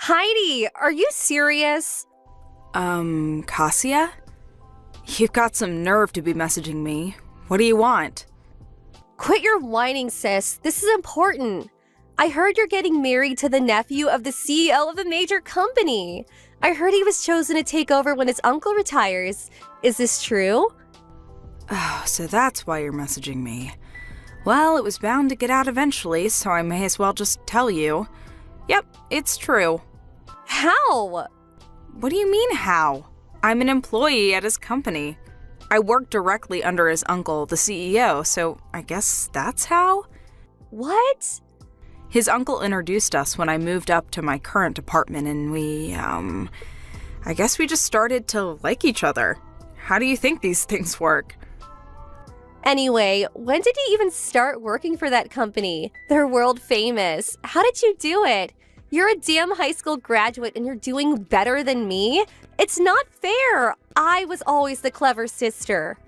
Heidi, are you serious? Cassia? You've got some nerve to be messaging me. What do you want? Quit your whining, sis. This is important. I heard you're getting married to the nephew of the CEO of a major company. I heard he was chosen to take over when his uncle retires. Is this true? Oh, so that's why you're messaging me. Well, it was bound to get out eventually, so I may as well just tell you. Yep, it's true. How? What do you mean, how? I'm an employee at his company. I work directly under his uncle, the CEO, so I guess that's how? What? His uncle introduced us when I moved up to my current department, and I guess we just started to like each other. How do you think these things work? Anyway, when did you even start working for that company? They're world famous. How did you do it? You're a damn high school graduate and you're doing better than me? It's not fair. I was always the clever sister.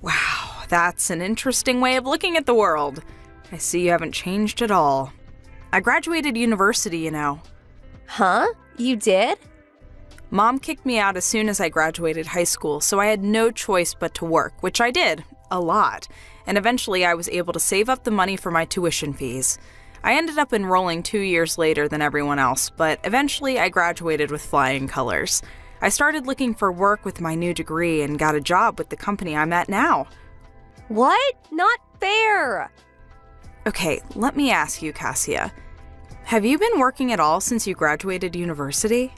Wow, that's an interesting way of looking at the world. I see you haven't changed at all. I graduated university, you know. Huh? You did? Mom kicked me out as soon as I graduated high school, so I had no choice but to work, which I did, a lot. And eventually I was able to save up the money for my tuition fees. I ended up enrolling 2 years later than everyone else, but eventually I graduated with flying colors. I started looking for work with my new degree and got a job with the company I'm at now. What? Not fair! Okay, let me ask you, Cassia. Have you been working at all since you graduated university?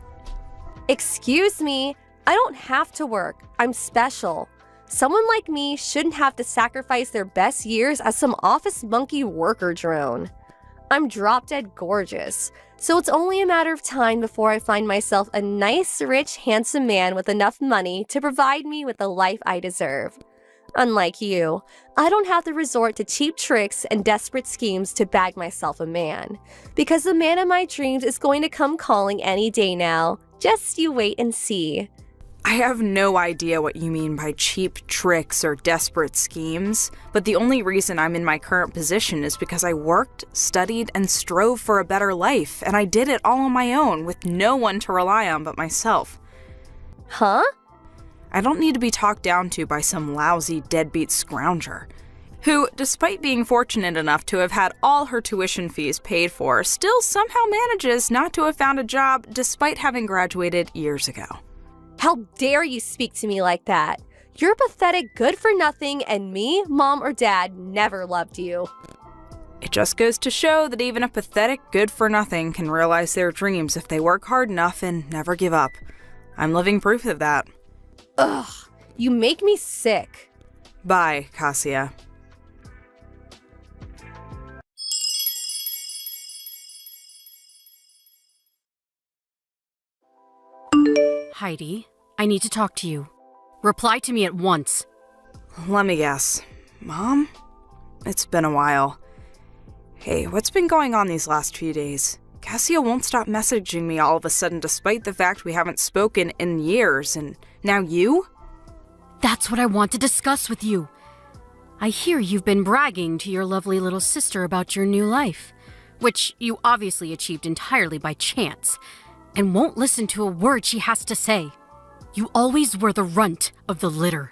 Excuse me, I don't have to work. I'm special. Someone like me shouldn't have to sacrifice their best years as some office monkey worker drone. I'm drop-dead gorgeous, so it's only a matter of time before I find myself a nice, rich, handsome man with enough money to provide me with the life I deserve. Unlike you, I don't have to resort to cheap tricks and desperate schemes to bag myself a man, because the man of my dreams is going to come calling any day now. Just you wait and see. I have no idea what you mean by cheap tricks or desperate schemes, but the only reason I'm in my current position is because I worked, studied, and strove for a better life, and I did it all on my own with no one to rely on but myself. Huh? I don't need to be talked down to by some lousy deadbeat scrounger, who, despite being fortunate enough to have had all her tuition fees paid for, still somehow manages not to have found a job despite having graduated years ago. How dare you speak to me like that? You're pathetic good-for-nothing, and me, mom, or dad never loved you. It just goes to show that even a pathetic good-for-nothing can realize their dreams if they work hard enough and never give up. I'm living proof of that. Ugh, you make me sick. Bye, Cassia. Heidi, I need to talk to you. Reply to me at once. Let me guess. Mom? It's been a while. Hey, what's been going on these last few days? Cassia won't stop messaging me all of a sudden despite the fact we haven't spoken in years, and now you? That's what I want to discuss with you. I hear you've been bragging to your lovely little sister about your new life, which you obviously achieved entirely by chance, and won't listen to a word she has to say. You always were the runt of the litter.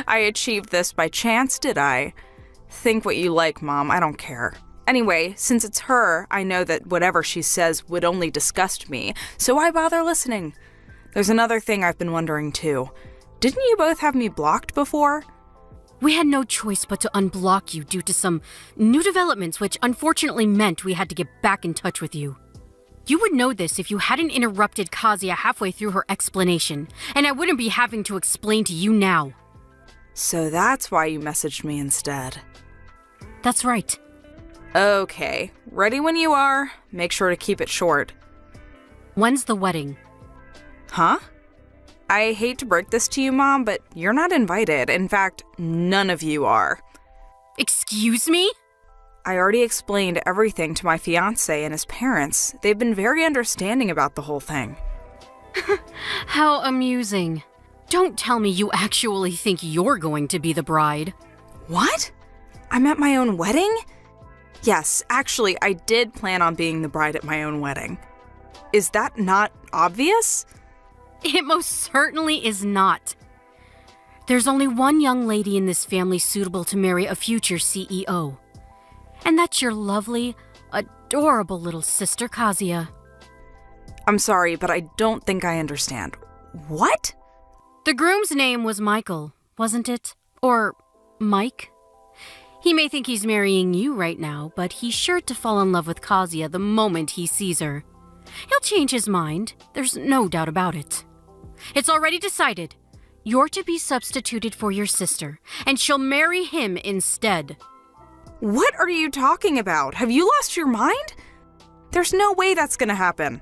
I achieved this by chance, did I? Think what you like, Mom, I don't care. Anyway, since it's her, I know that whatever she says would only disgust me, so why bother listening? There's another thing I've been wondering too. Didn't you both have me blocked before? We had no choice but to unblock you due to some new developments which unfortunately meant we had to get back in touch with you. You would know this if you hadn't interrupted Kazuya halfway through her explanation, and I wouldn't be having to explain to you now. So that's why you messaged me instead. That's right. Okay, ready when you are. Make sure to keep it short. When's the wedding? Huh? I hate to break this to you, Mom, but you're not invited. In fact, none of you are. Excuse me? I already explained everything to my fiancé and his parents. They've been very understanding about the whole thing. How amusing. Don't tell me you actually think you're going to be the bride. What? I'm at my own wedding? Yes, actually, I did plan on being the bride at my own wedding. Is that not obvious? It most certainly is not. There's only one young lady in this family suitable to marry a future CEO. And that's your lovely, adorable little sister, Kazuya. I'm sorry, but I don't think I understand. What? The groom's name was Michael, wasn't it? Or Mike? He may think he's marrying you right now, but he's sure to fall in love with Kazuya the moment he sees her. He'll change his mind, there's no doubt about it. It's already decided. You're to be substituted for your sister, and she'll marry him instead. What are you talking about? Have you lost your mind? There's no way that's gonna happen.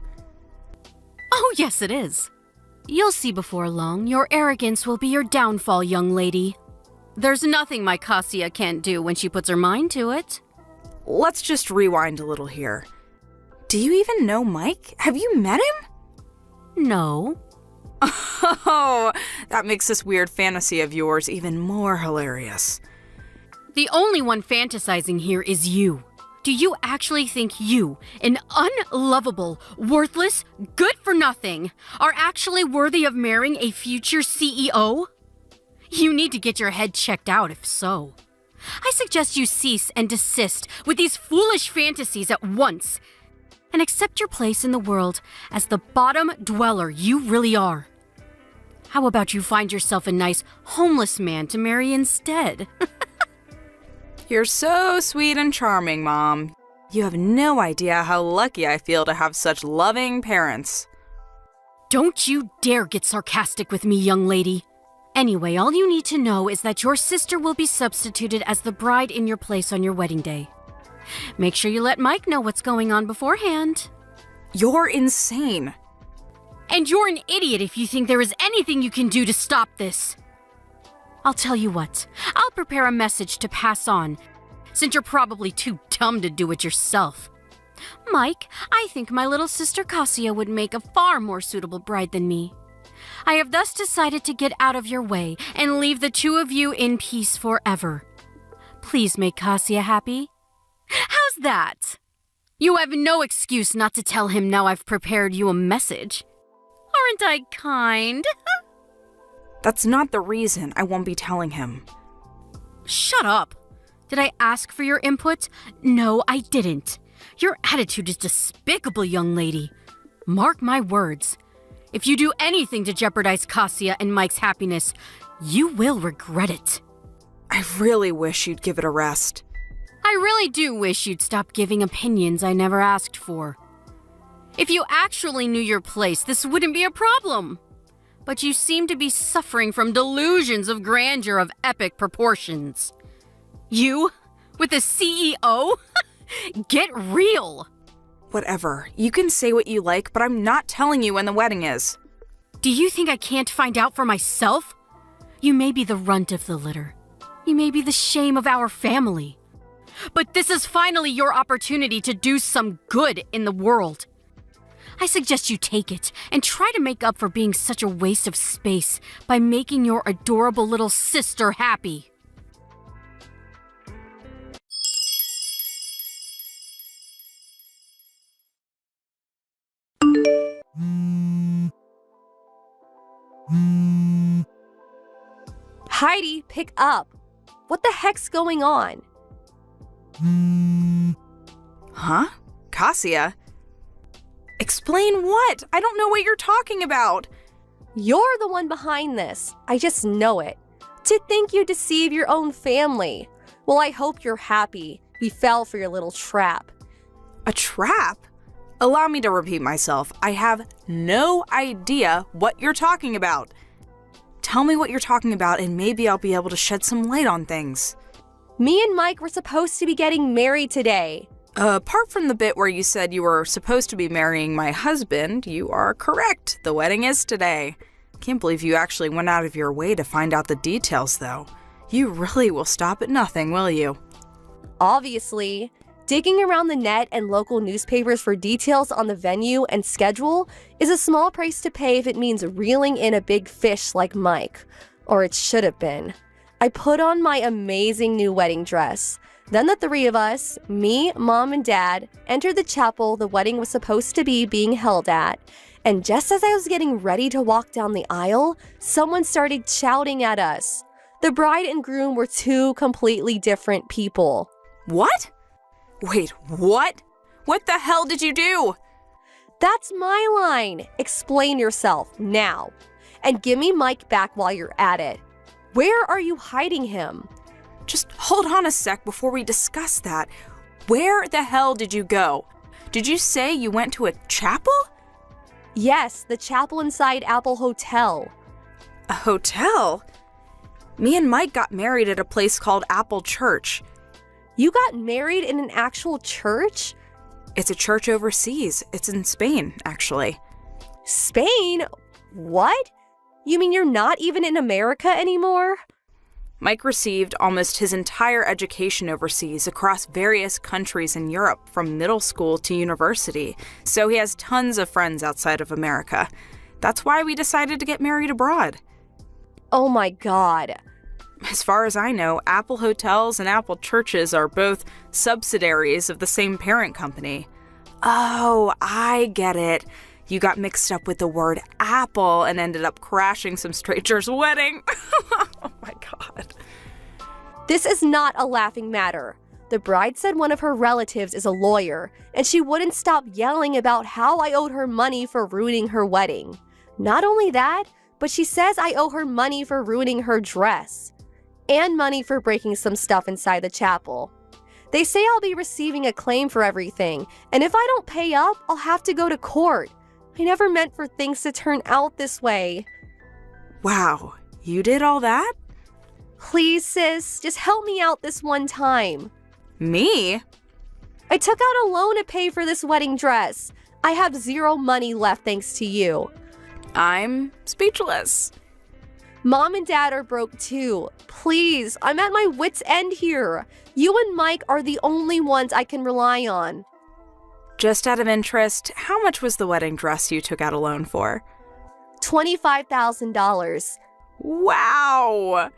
Oh, yes, it is. You'll see before long, your arrogance will be your downfall, young lady. There's nothing my Kazuya can't do when she puts her mind to it. Let's just rewind a little here. Do you even know Mike? Have you met him? No. Oh, that makes this weird fantasy of yours even more hilarious. The only one fantasizing here is you. Do you actually think you, an unlovable, worthless, good-for-nothing, are actually worthy of marrying a future CEO? You need to get your head checked out if so. I suggest you cease and desist with these foolish fantasies at once and accept your place in the world as the bottom dweller you really are. How about you find yourself a nice homeless man to marry instead? You're so sweet and charming, Mom. You have no idea how lucky I feel to have such loving parents. Don't you dare get sarcastic with me, young lady. Anyway, all you need to know is that your sister will be substituted as the bride in your place on your wedding day. Make sure you let Mike know what's going on beforehand. You're insane. And you're an idiot if you think there is anything you can do to stop this. I'll tell you what, I'll prepare a message to pass on, since you're probably too dumb to do it yourself. Mike, I think my little sister Kazuya would make a far more suitable bride than me. I have thus decided to get out of your way and leave the two of you in peace forever. Please make Kazuya happy. How's that? You have no excuse not to tell him now I've prepared you a message. Aren't I kind? That's not the reason I won't be telling him. Shut up. Did I ask for your input? No, I didn't. Your attitude is despicable, young lady. Mark my words. If you do anything to jeopardize Kazuya and Mike's happiness, you will regret it. I really wish you'd give it a rest. I really do wish you'd stop giving opinions I never asked for. If you actually knew your place, this wouldn't be a problem. But you seem to be suffering from delusions of grandeur of epic proportions. You? With a CEO? Get real! Whatever. You can say what you like, but I'm not telling you when the wedding is. Do you think I can't find out for myself? You may be the runt of the litter. You may be the shame of our family. But this is finally your opportunity to do some good in the world. I suggest you take it and try to make up for being such a waste of space by making your adorable little sister happy. Heidi, pick up. What the heck's going on? Huh? Kazuya? Explain what? I don't know what you're talking about. You're the one behind this. I just know it. To think you deceive your own family. Well, I hope you're happy. We fell for your little trap. A trap? Allow me to repeat myself. I have no idea what you're talking about. Tell me what you're talking about and maybe I'll be able to shed some light on things. Me and Mike were supposed to be getting married today. Apart from the bit where you said you were supposed to be marrying my husband, you are correct. The wedding is today. Can't believe you actually went out of your way to find out the details, though. You really will stop at nothing, will you? Obviously. Digging around the net and local newspapers for details on the venue and schedule is a small price to pay if it means reeling in a big fish like Mike. Or it should have been. I put on my amazing new wedding dress. Then the three of us, me, Mom, and Dad, entered the chapel the wedding was supposed to be being held at. And just as I was getting ready to walk down the aisle, someone started shouting at us. The bride and groom were two completely different people. What? Wait, what? What the hell did you do? That's my line. Explain yourself now. And give me Mike back while you're at it. Where are you hiding him? Just hold on a sec before we discuss that. Where the hell did you go? Did you say you went to a chapel? Yes, the chapel inside Apple Hotel. A hotel? Me and Mike got married at a place called Apple Church. You got married in an actual church? It's a church overseas. It's in Spain, actually. Spain? What? You mean you're not even in America anymore? Mike received almost his entire education overseas across various countries in Europe, from middle school to university, so he has tons of friends outside of America. That's why we decided to get married abroad. Oh my God. As far as I know, Apple Hotels and Apple Churches are both subsidiaries of the same parent company. Oh, I get it. You got mixed up with the word apple and ended up crashing some stranger's wedding. Oh my God. This is not a laughing matter. The bride said one of her relatives is a lawyer, and she wouldn't stop yelling about how I owed her money for ruining her wedding. Not only that, but she says I owe her money for ruining her dress, and money for breaking some stuff inside the chapel. They say I'll be receiving a claim for everything, and if I don't pay up, I'll have to go to court. I never meant for things to turn out this way. Wow, you did all that? Please, sis, just help me out this one time. Me? I took out a loan to pay for this wedding dress. I have zero money left thanks to you. I'm speechless. Mom and Dad are broke too. Please, I'm at my wit's end here. You and Mike are the only ones I can rely on. Just out of interest, how much was the wedding dress you took out a loan for? $25,000. Wow!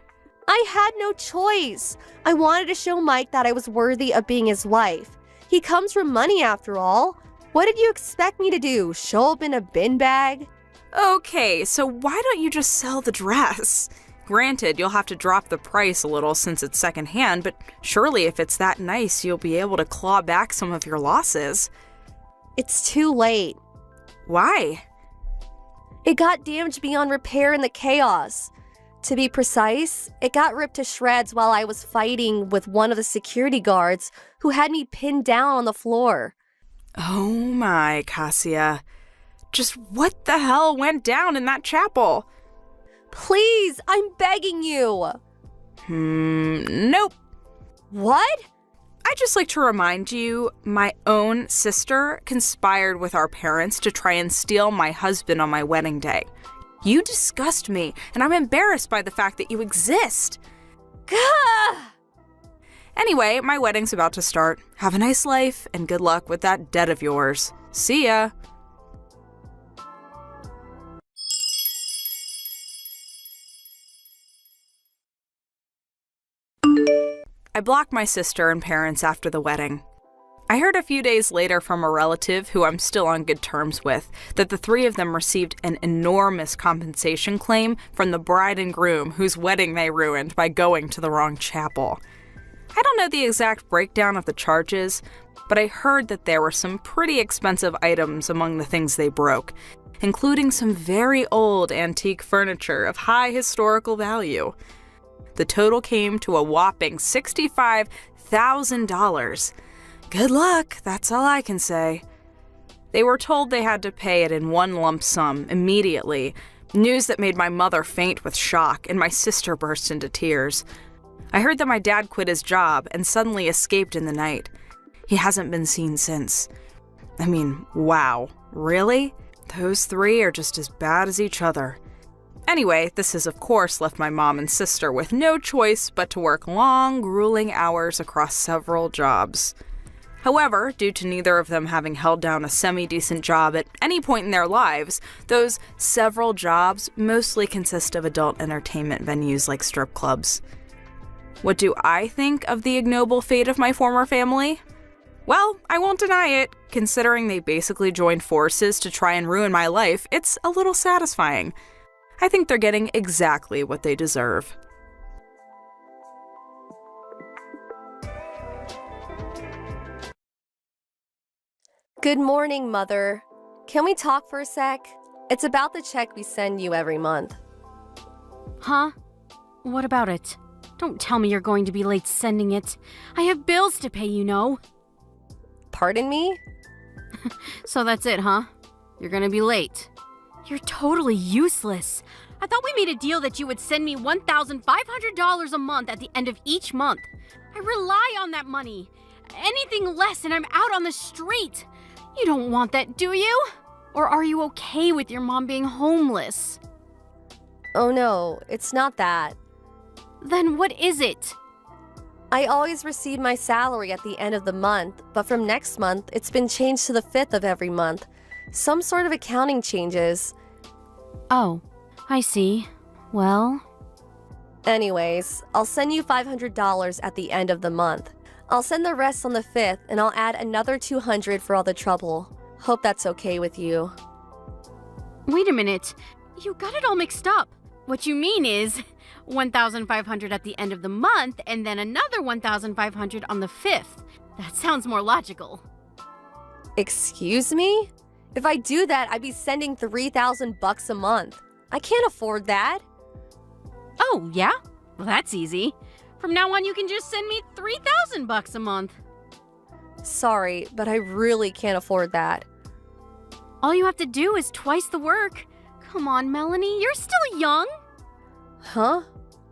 I had no choice. I wanted to show Mike that I was worthy of being his wife. He comes from money after all. What did you expect me to do? Show up in a bin bag? Okay, so why don't you just sell the dress? Granted, you'll have to drop the price a little since it's secondhand, but surely if it's that nice, you'll be able to claw back some of your losses. It's too late. Why? It got damaged beyond repair in the chaos. To be precise, it got ripped to shreds while I was fighting with one of the security guards who had me pinned down on the floor. Oh my, Cassia. Just what the hell went down in that chapel? Please, I'm begging you. Nope. What? I'd just like to remind you, my own sister conspired with our parents to try and steal my husband on my wedding day. You disgust me, and I'm embarrassed by the fact that you exist. Gah! Anyway, my wedding's about to start. Have a nice life, and good luck with that debt of yours. See ya. I blocked my sister and parents after the wedding. I heard a few days later from a relative who I'm still on good terms with that the three of them received an enormous compensation claim from the bride and groom whose wedding they ruined by going to the wrong chapel. I don't know the exact breakdown of the charges, but I heard that there were some pretty expensive items among the things they broke, including some very old antique furniture of high historical value. The total came to a whopping $65,000. Good luck, that's all I can say. They were told they had to pay it in one lump sum immediately, news that made my mother faint with shock and my sister burst into tears. I heard that my dad quit his job and suddenly escaped in the night. He hasn't been seen since. I mean, wow, really? Those three are just as bad as each other. Anyway, this has of course left my mom and sister with no choice but to work long, grueling hours across several jobs. However, due to neither of them having held down a semi-decent job at any point in their lives, those several jobs mostly consist of adult entertainment venues like strip clubs. What do I think of the ignoble fate of my former family? Well, I won't deny it. Considering they basically joined forces to try and ruin my life, it's a little satisfying. I think they're getting exactly what they deserve. Good morning, Mother. Can we talk for a sec? It's about the check we send you every month. Huh? What about it? Don't tell me you're going to be late sending it. I have bills to pay, you know. Pardon me? So that's it, huh? You're gonna be late. You're totally useless. I thought we made a deal that you would send me $1,500 a month at the end of each month. I rely on that money. Anything less and I'm out on the street. You don't want that, do you? Or are you okay with your mom being homeless? Oh no, it's not that. Then what is it? I always receive my salary at the end of the month, but from next month, it's been changed to the 5th of every month. Some sort of accounting changes. Oh, I see. Well... Anyways, I'll send you $500 at the end of the month. I'll send the rest on the 5th, and I'll add another $200 for all the trouble. Hope that's okay with you. Wait a minute. You got it all mixed up. What you mean is $1,500 at the end of the month and then another $1,500 on the 5th. That sounds more logical. Excuse me? If I do that, I'd be sending $3,000 a month. I can't afford that. Oh, yeah? Well, that's easy. From now on, you can just send me $3,000 a month. Sorry, but I really can't afford that. All you have to do is twice the work. Come on, Melanie, you're still young. Huh?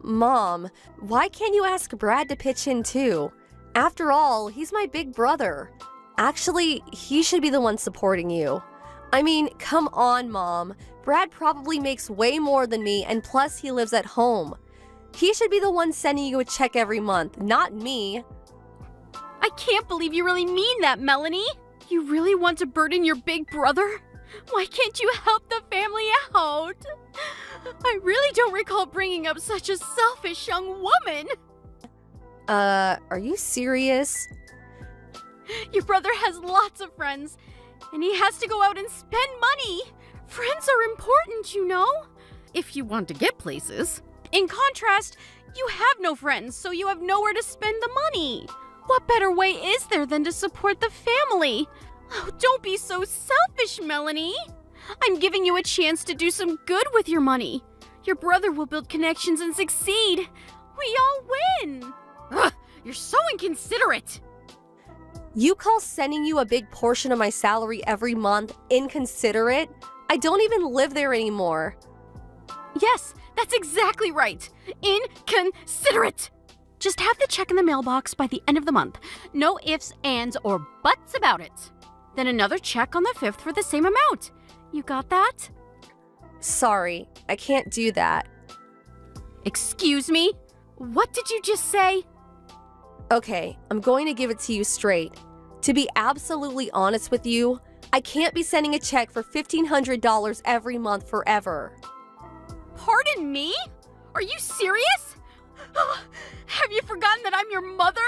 Mom, why can't you ask Brad to pitch in too? After all, he's my big brother. Actually, he should be the one supporting you. I mean, come on, Mom. Brad probably makes way more than me, and plus he lives at home. He should be the one sending you a check every month, not me. I can't believe you really mean that, Melanie. You really want to burden your big brother? Why can't you help the family out? I really don't recall bringing up such a selfish young woman. Are you serious? Your brother has lots of friends, and he has to go out and spend money. Friends are important, you know, if you want to get places. In contrast, you have no friends, so you have nowhere to spend the money. What better way is there than to support the family? Oh, don't be so selfish, Melanie. I'm giving you a chance to do some good with your money. Your brother will build connections and succeed. We all win. Ugh, you're so inconsiderate. You call sending you a big portion of my salary every month inconsiderate? I don't even live there anymore. Yes, that's exactly right. Inconsiderate. Just have the check in the mailbox by the end of the month. No ifs, ands, or buts about it. Then another check on the 5th for the same amount. You got that? Sorry, I can't do that. Excuse me? What did you just say? Okay, I'm going to give it to you straight. To be absolutely honest with you, I can't be sending a check for $1,500 every month forever. Pardon me? Are you serious? Have you forgotten that I'm your mother?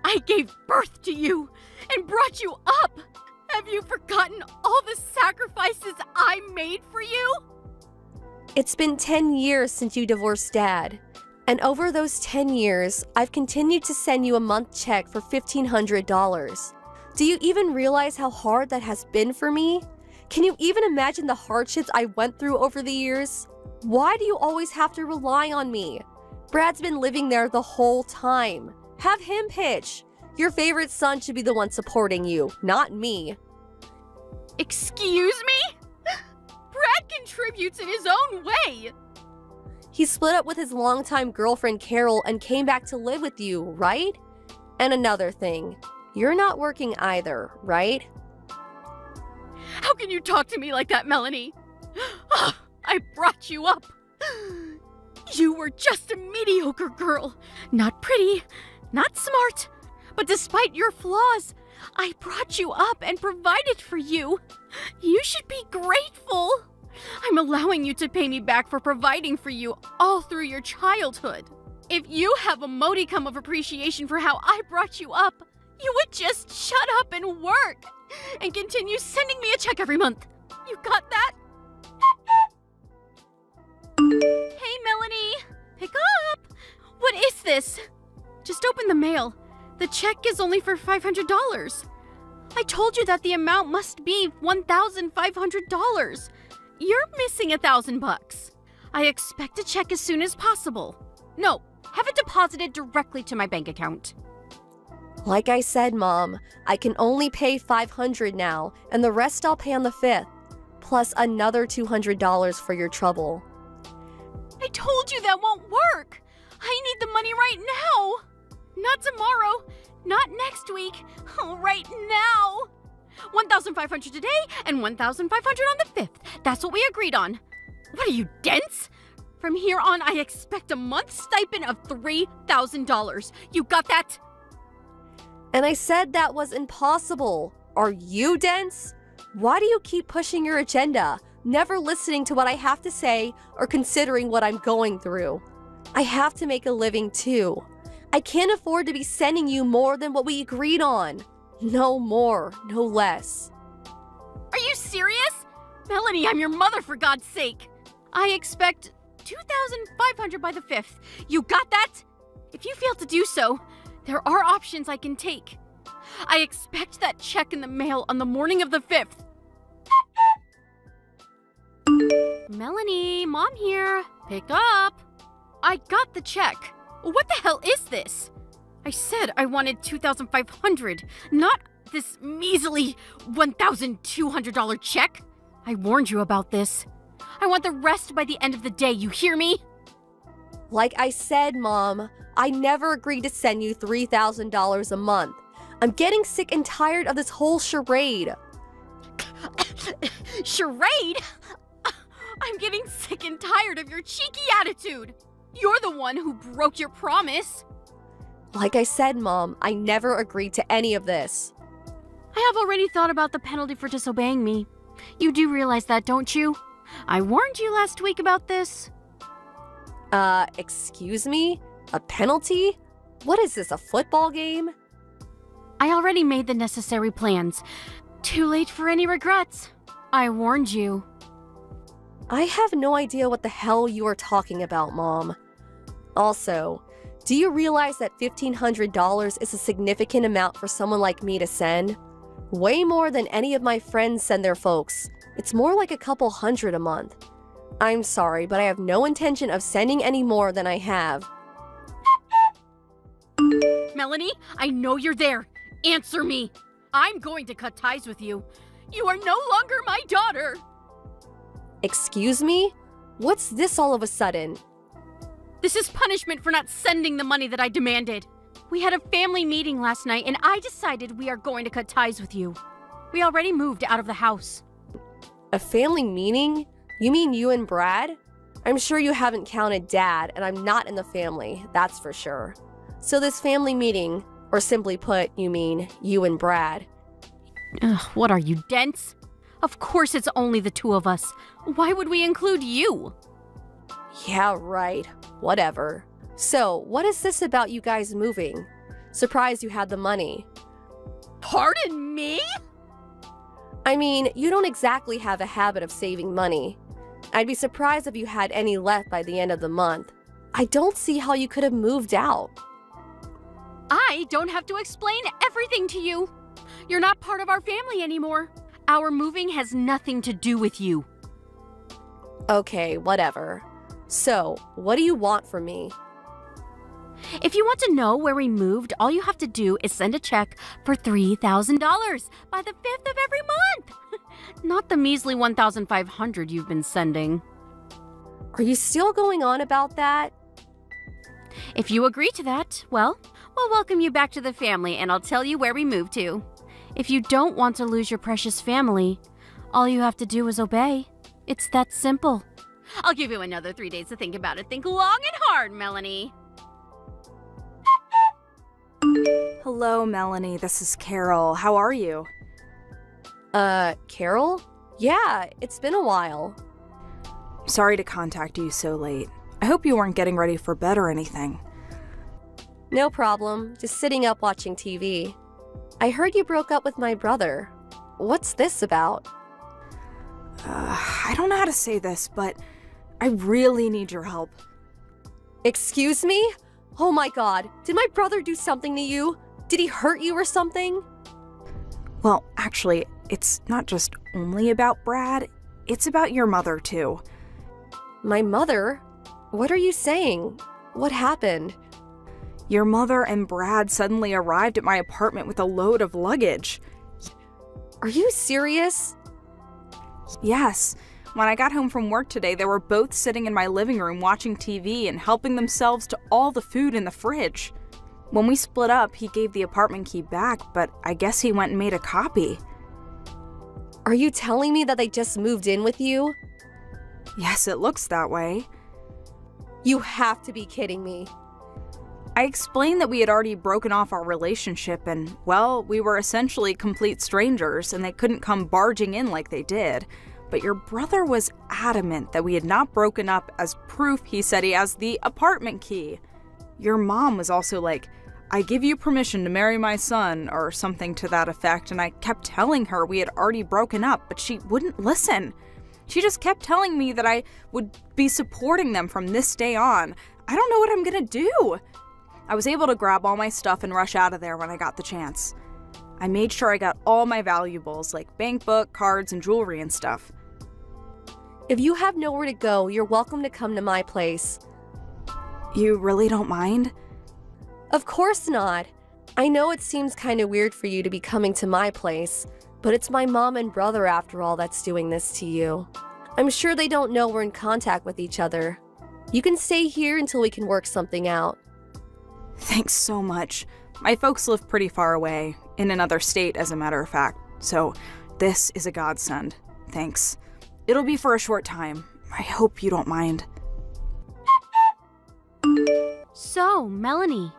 I gave birth to you and brought you up. Have you forgotten all the sacrifices I made for you? It's been 10 years since you divorced Dad. And over those 10 years, I've continued to send you a month check for $1,500. Do you even realize how hard that has been for me? Can you even imagine the hardships I went through over the years? Why do you always have to rely on me? Brad's been living there the whole time. Have him pitch. Your favorite son should be the one supporting you, not me. Excuse me? Brad contributes in his own way. He split up with his longtime girlfriend Carol and came back to live with you, right? And another thing, you're not working either, right? How can you talk to me like that, Melanie? I brought you up. You were just a mediocre girl. Not pretty, not smart. But despite your flaws, I brought you up and provided for you. You should be grateful. I'm allowing you to pay me back for providing for you all through your childhood. If you have a modicum of appreciation for how I brought you up, you would just shut up and work and continue sending me a check every month. You got that? Hey, Melanie, pick up. What is this? Just open the mail. The check is only for $500. I told you that the amount must be $1,500. You're missing $1,000. I expect a check as soon as possible. No, have it deposited directly to my bank account. Like I said, Mom, I can only pay $500 now, and the rest I'll pay on the 5th, plus another $200 for your trouble. I told you that won't work. I need the money right now. Not tomorrow, not next week, right now. $1,500 today and $1,500 on the 5th. That's what we agreed on. What are you, dense? From here on, I expect a month's stipend of $3,000. You got that? And I said that was impossible. Are you dense? Why do you keep pushing your agenda, never listening to what I have to say or considering what I'm going through? I have to make a living too. I can't afford to be sending you more than what we agreed on. No more, no less. Are you serious? Melanie, I'm your mother, for God's sake. I expect $2,500 by the 5th. You got that? If you fail to do so, there are options I can take. I expect that check in the mail on the morning of the 5th. Melanie, Mom here. Pick up. I got the check. What the hell is this? I said I wanted $2,500, not this measly $1,200 check. I warned you about this. I want the rest by the end of the day, you hear me? Like I said, Mom, I never agreed to send you $3,000 a month. I'm getting sick and tired of this whole charade. Charade? I'm getting sick and tired of your cheeky attitude. You're the one who broke your promise. Like I said, Mom, I never agreed to any of this. I have already thought about the penalty for disobeying me. You do realize that, don't you? I warned you last week about this. Excuse me? A penalty? What is this, a football game? I already made the necessary plans. Too late for any regrets. I warned you. I have no idea what the hell you are talking about, Mom. Also, do you realize that $1,500 is a significant amount for someone like me to send? Way more than any of my friends send their folks. It's more like a couple hundred a month. I'm sorry, but I have no intention of sending any more than I have. Melanie, I know you're there. Answer me. I'm going to cut ties with you. You are no longer my daughter. Excuse me? What's this all of a sudden? This is punishment for not sending the money that I demanded. We had a family meeting last night, and I decided we are going to cut ties with you. We already moved out of the house. A family meeting? You mean you and Brad? I'm sure you haven't counted Dad, and I'm not in the family, that's for sure. So this family meeting, or simply put, you mean you and Brad. Ugh, what are you, dense? Of course it's only the two of us. Why would we include you? Yeah, right. Whatever. So, what is this about you guys moving? Surprised you had the money. Pardon me? I mean, you don't exactly have a habit of saving money. I'd be surprised if you had any left by the end of the month. I don't see how you could have moved out. I don't have to explain everything to you. You're not part of our family anymore. Our moving has nothing to do with you. Okay, whatever. So, what do you want from me? If you want to know where we moved, all you have to do is send a check for $3,000 by the 5th of every month. Not the measly $1,500 you've been sending. Are you still going on about that? If you agree to that, well, we'll welcome you back to the family and I'll tell you where we moved to. If you don't want to lose your precious family, all you have to do is obey. It's that simple. I'll give you another 3 days to think about it. Think long and hard, Melanie. Hello, Melanie. This is Carol. How are you? Carol? Yeah, it's been a while. Sorry to contact you so late. I hope you weren't getting ready for bed or anything. No problem, just sitting up watching TV. I heard you broke up with my brother. What's this about? I don't know how to say this, but I really need your help. Excuse me? Oh my god, did my brother do something to you? Did he hurt you or something? Well, actually, it's not just only about Brad, it's about your mother too. My mother? What are you saying? What happened? Your mother and Brad suddenly arrived at my apartment with a load of luggage. Are you serious? Yes. When I got home from work today, they were both sitting in my living room watching TV and helping themselves to all the food in the fridge. When we split up, he gave the apartment key back, but I guess he went and made a copy. Are you telling me that they just moved in with you? Yes, it looks that way. You have to be kidding me. I explained that we had already broken off our relationship and, well, we were essentially complete strangers and they couldn't come barging in like they did. But your brother was adamant that we had not broken up as proof he said he has the apartment key. Your mom was also like, I give you permission to marry my son, or something to that effect, and I kept telling her we had already broken up, but she wouldn't listen. She just kept telling me that I would be supporting them from this day on. I don't know what I'm gonna do. I was able to grab all my stuff and rush out of there when I got the chance. I made sure I got all my valuables, like bank book, cards, and jewelry and stuff. If you have nowhere to go, you're welcome to come to my place. You really don't mind? Of course not. I know it seems kind of weird for you to be coming to my place, but it's my mom and brother after all that's doing this to you. I'm sure they don't know we're in contact with each other. You can stay here until we can work something out. Thanks so much. My folks live pretty far away, in another state as a matter of fact, so this is a godsend. Thanks. It'll be for a short time. I hope you don't mind. So, Melanie,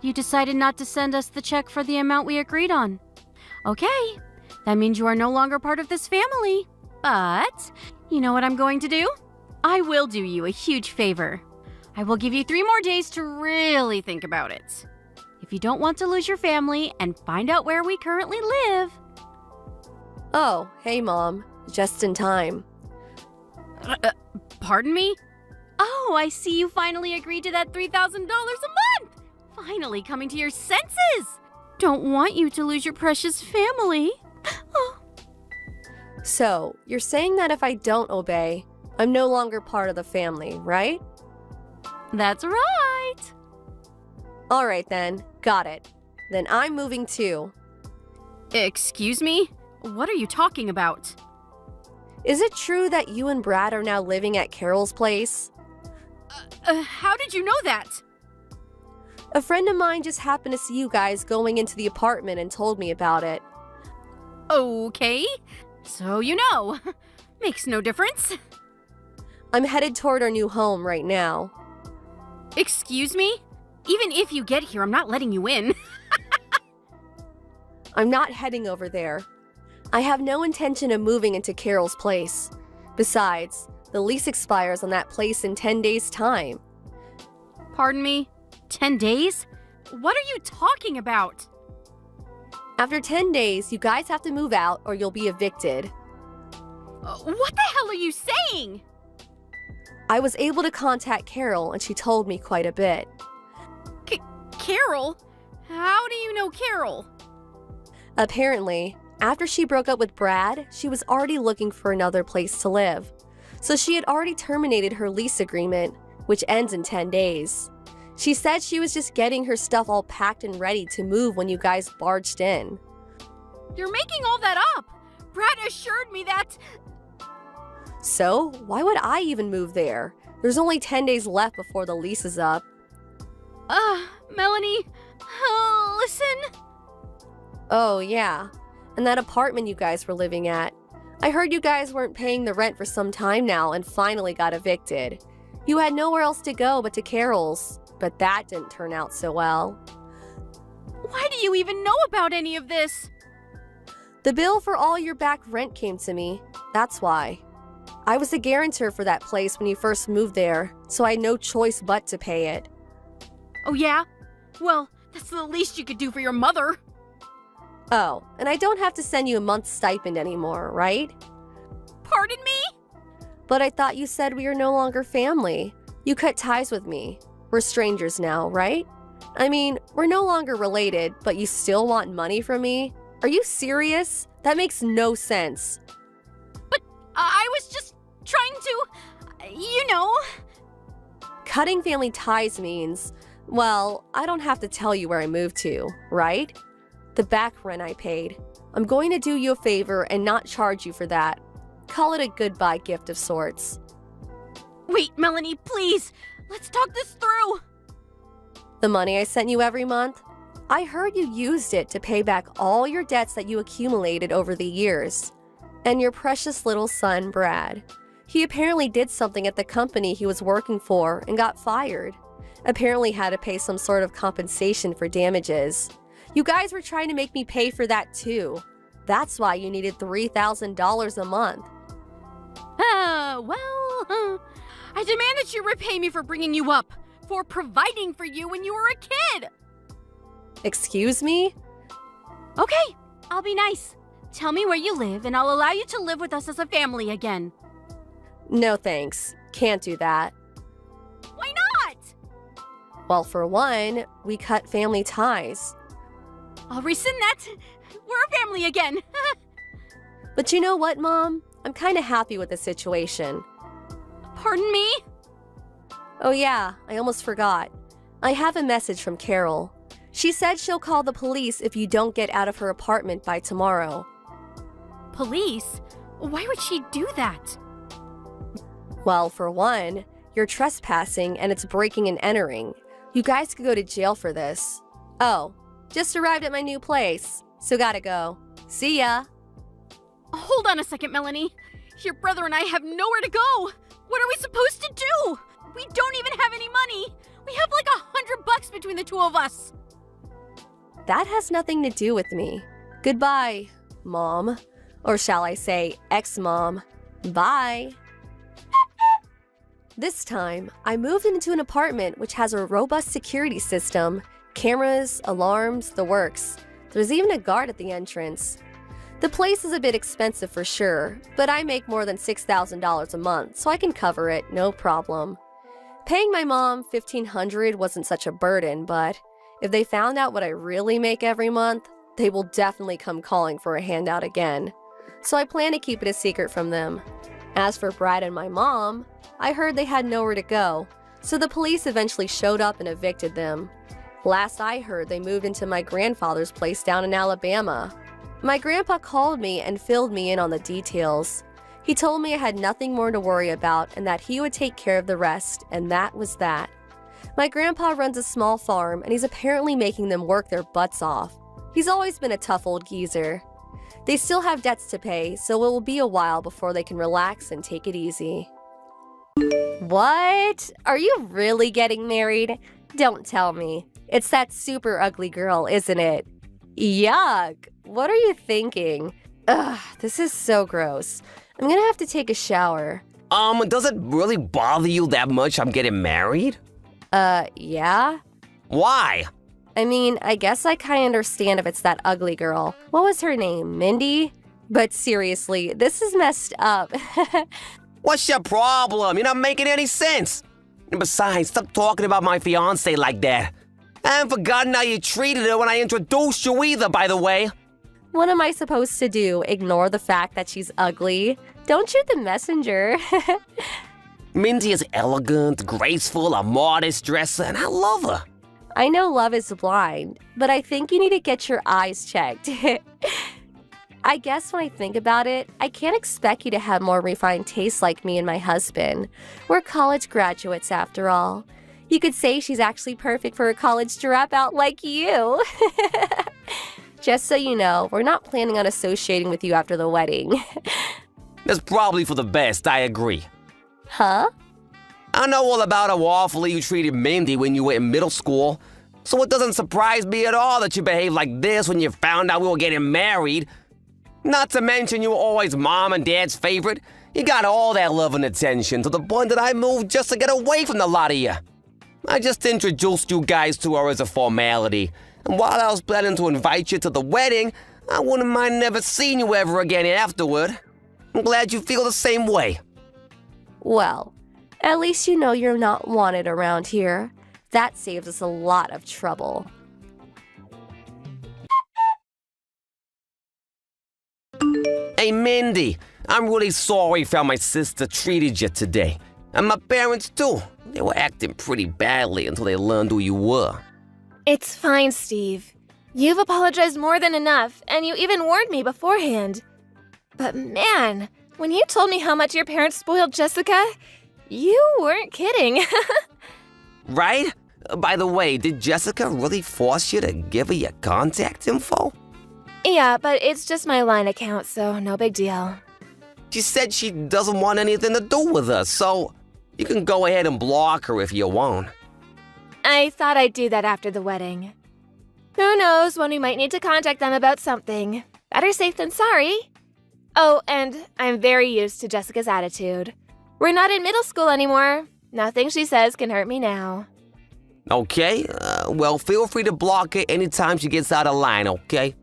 you decided not to send us the check for the amount we agreed on. Okay, that means you are no longer part of this family. But, you know what I'm going to do? I will do you a huge favor. I will give you 3 more days to really think about it. If you don't want to lose your family and find out where we currently live. Oh, hey Mom. Just in time. Pardon me? Oh, I see you finally agreed to that $3,000 a month! Finally coming to your senses! Don't want you to lose your precious family. Oh. So, you're saying that if I don't obey, I'm no longer part of the family, right? That's right! Alright then, got it. Then I'm moving too. Excuse me? What are you talking about? Is it true that you and Brad are now living at Carol's place? How did you know that? A friend of mine just happened to see you guys going into the apartment and told me about it. Okay, so you know. Makes no difference. I'm headed toward our new home right now. Excuse me? Even if you get here, I'm not letting you in. I'm not heading over there. I have no intention of moving into Carol's place. Besides, the lease expires on that place in 10 days' time. Pardon me? 10 days? What are you talking about? After 10 days, you guys have to move out or you'll be evicted. What the hell are you saying? I was able to contact Carol and she told me quite a bit. Carol? How do you know Carol? Apparently, after she broke up with Brad, she was already looking for another place to live. So she had already terminated her lease agreement, which ends in 10 days. She said she was just getting her stuff all packed and ready to move when you guys barged in. You're making all that up! Brad assured me that... So, why would I even move there? There's only 10 days left before the lease is up. Melanie, listen. Oh, yeah. And that apartment you guys were living at. I heard you guys weren't paying the rent for some time now and finally got evicted. You had nowhere else to go but to Carol's, but that didn't turn out so well. Why do you even know about any of this? The bill for all your back rent came to me. That's why. I was the guarantor for that place when you first moved there, so I had no choice but to pay it. Oh yeah? Well, that's the least you could do for your mother. Oh, and I don't have to send you a month's stipend anymore, right? Pardon me? But I thought you said we are no longer family. You cut ties with me. We're strangers now, right? I mean, we're no longer related, but you still want money from me? Are you serious? That makes no sense. But I was just trying to, Cutting family ties means, well, I don't have to tell you where I moved to, right? The back rent I paid. I'm going to do you a favor and not charge you for that. Call it a goodbye gift of sorts. Wait, Melanie, please. Let's talk this through. The money I sent you every month? I heard you used it to pay back all your debts that you accumulated over the years. And your precious little son, Brad. He apparently did something at the company he was working for and got fired. Apparently had to pay some sort of compensation for damages. You guys were trying to make me pay for that too. That's why you needed $3,000 a month. I demand that you repay me for bringing you up, for providing for you when you were a kid. Excuse me? Okay, I'll be nice. Tell me where you live and I'll allow you to live with us as a family again. No thanks. Can't do that. Why not? Well, for one, we cut family ties. I'll rescind that. We're a family again. But you know what, Mom? I'm kind of happy with the situation. Pardon me? Oh yeah, I almost forgot. I have a message from Carol. She said she'll call the police if you don't get out of her apartment by tomorrow. Police? Why would she do that? Well, for one, you're trespassing and it's breaking and entering. You guys could go to jail for this. Oh, just arrived at my new place, so gotta go. See ya. Hold on a second, Melanie. Your brother and I have nowhere to go. What are we supposed to do? We don't even have any money. We have like $100 between the two of us. That has nothing to do with me. Goodbye, Mom. Or shall I say, ex-mom. Bye. This time, I moved into an apartment which has a robust security system, cameras, alarms, the works. There's even a guard at the entrance. The place is a bit expensive for sure, but I make more than $6,000 a month, so I can cover it, no problem. Paying my mom $1,500 wasn't such a burden, but if they found out what I really make every month, they will definitely come calling for a handout again. So I plan to keep it a secret from them. As for Brad and my mom, I heard they had nowhere to go, so the police eventually showed up and evicted them. Last I heard, they moved into my grandfather's place down in Alabama. My grandpa called me and filled me in on the details. He told me I had nothing more to worry about and that he would take care of the rest, and that was that. My grandpa runs a small farm and he's apparently making them work their butts off. He's always been a tough old geezer. They still have debts to pay, so it will be a while before they can relax and take it easy. What? Are you really getting married? Don't tell me. It's that super ugly girl, isn't it? Yuck! What are you thinking? Ugh, this is so gross. I'm gonna have to take a shower. Does it really bother you that much I'm getting married? Yeah? Why? I mean, I guess I kinda understand if it's that ugly girl. What was her name? Mindy? But seriously, this is messed up. What's your problem? You're not making any sense. And besides, stop talking about my fiancé like that. I haven't forgotten how you treated her when I introduced you either, by the way. What am I supposed to do? Ignore the fact that she's ugly? Don't shoot the messenger. Mindy is elegant, graceful, a modest dresser, and I love her. I know love is blind, but I think you need to get your eyes checked. I guess when I think about it, I can't expect you to have more refined tastes like me and my husband. We're college graduates after all. You could say she's actually perfect for a college dropout like you. Just so you know, we're not planning on associating with you after the wedding. That's probably for the best, I agree. Huh? I know all about how awfully you treated Mindy when you were in middle school, so it doesn't surprise me at all that you behaved like this when you found out we were getting married. Not to mention you were always Mom and Dad's favorite. You got all that love and attention to the point that I moved just to get away from the lot of you. I just introduced you guys to her as a formality. And while I was planning to invite you to the wedding, I wouldn't mind never seeing you ever again afterward. I'm glad you feel the same way. Well, at least you know you're not wanted around here. That saves us a lot of trouble. Hey, Mindy, I'm really sorry for how my sister treated you today. And my parents, too. They were acting pretty badly until they learned who you were. It's fine, Steve. You've apologized more than enough, and you even warned me beforehand. But man, when you told me how much your parents spoiled Jessica, you weren't kidding. Right? By the way, did Jessica really force you to give her your contact info? Yeah, but it's just my line account, so no big deal. She said she doesn't want anything to do with us, so you can go ahead and block her if you want. I thought I'd do that after the wedding. Who knows when we might need to contact them about something. Better safe than sorry. Oh, and I'm very used to Jessica's attitude. We're not in middle school anymore. Nothing she says can hurt me now. Okay, well, feel free to block her anytime she gets out of line, okay?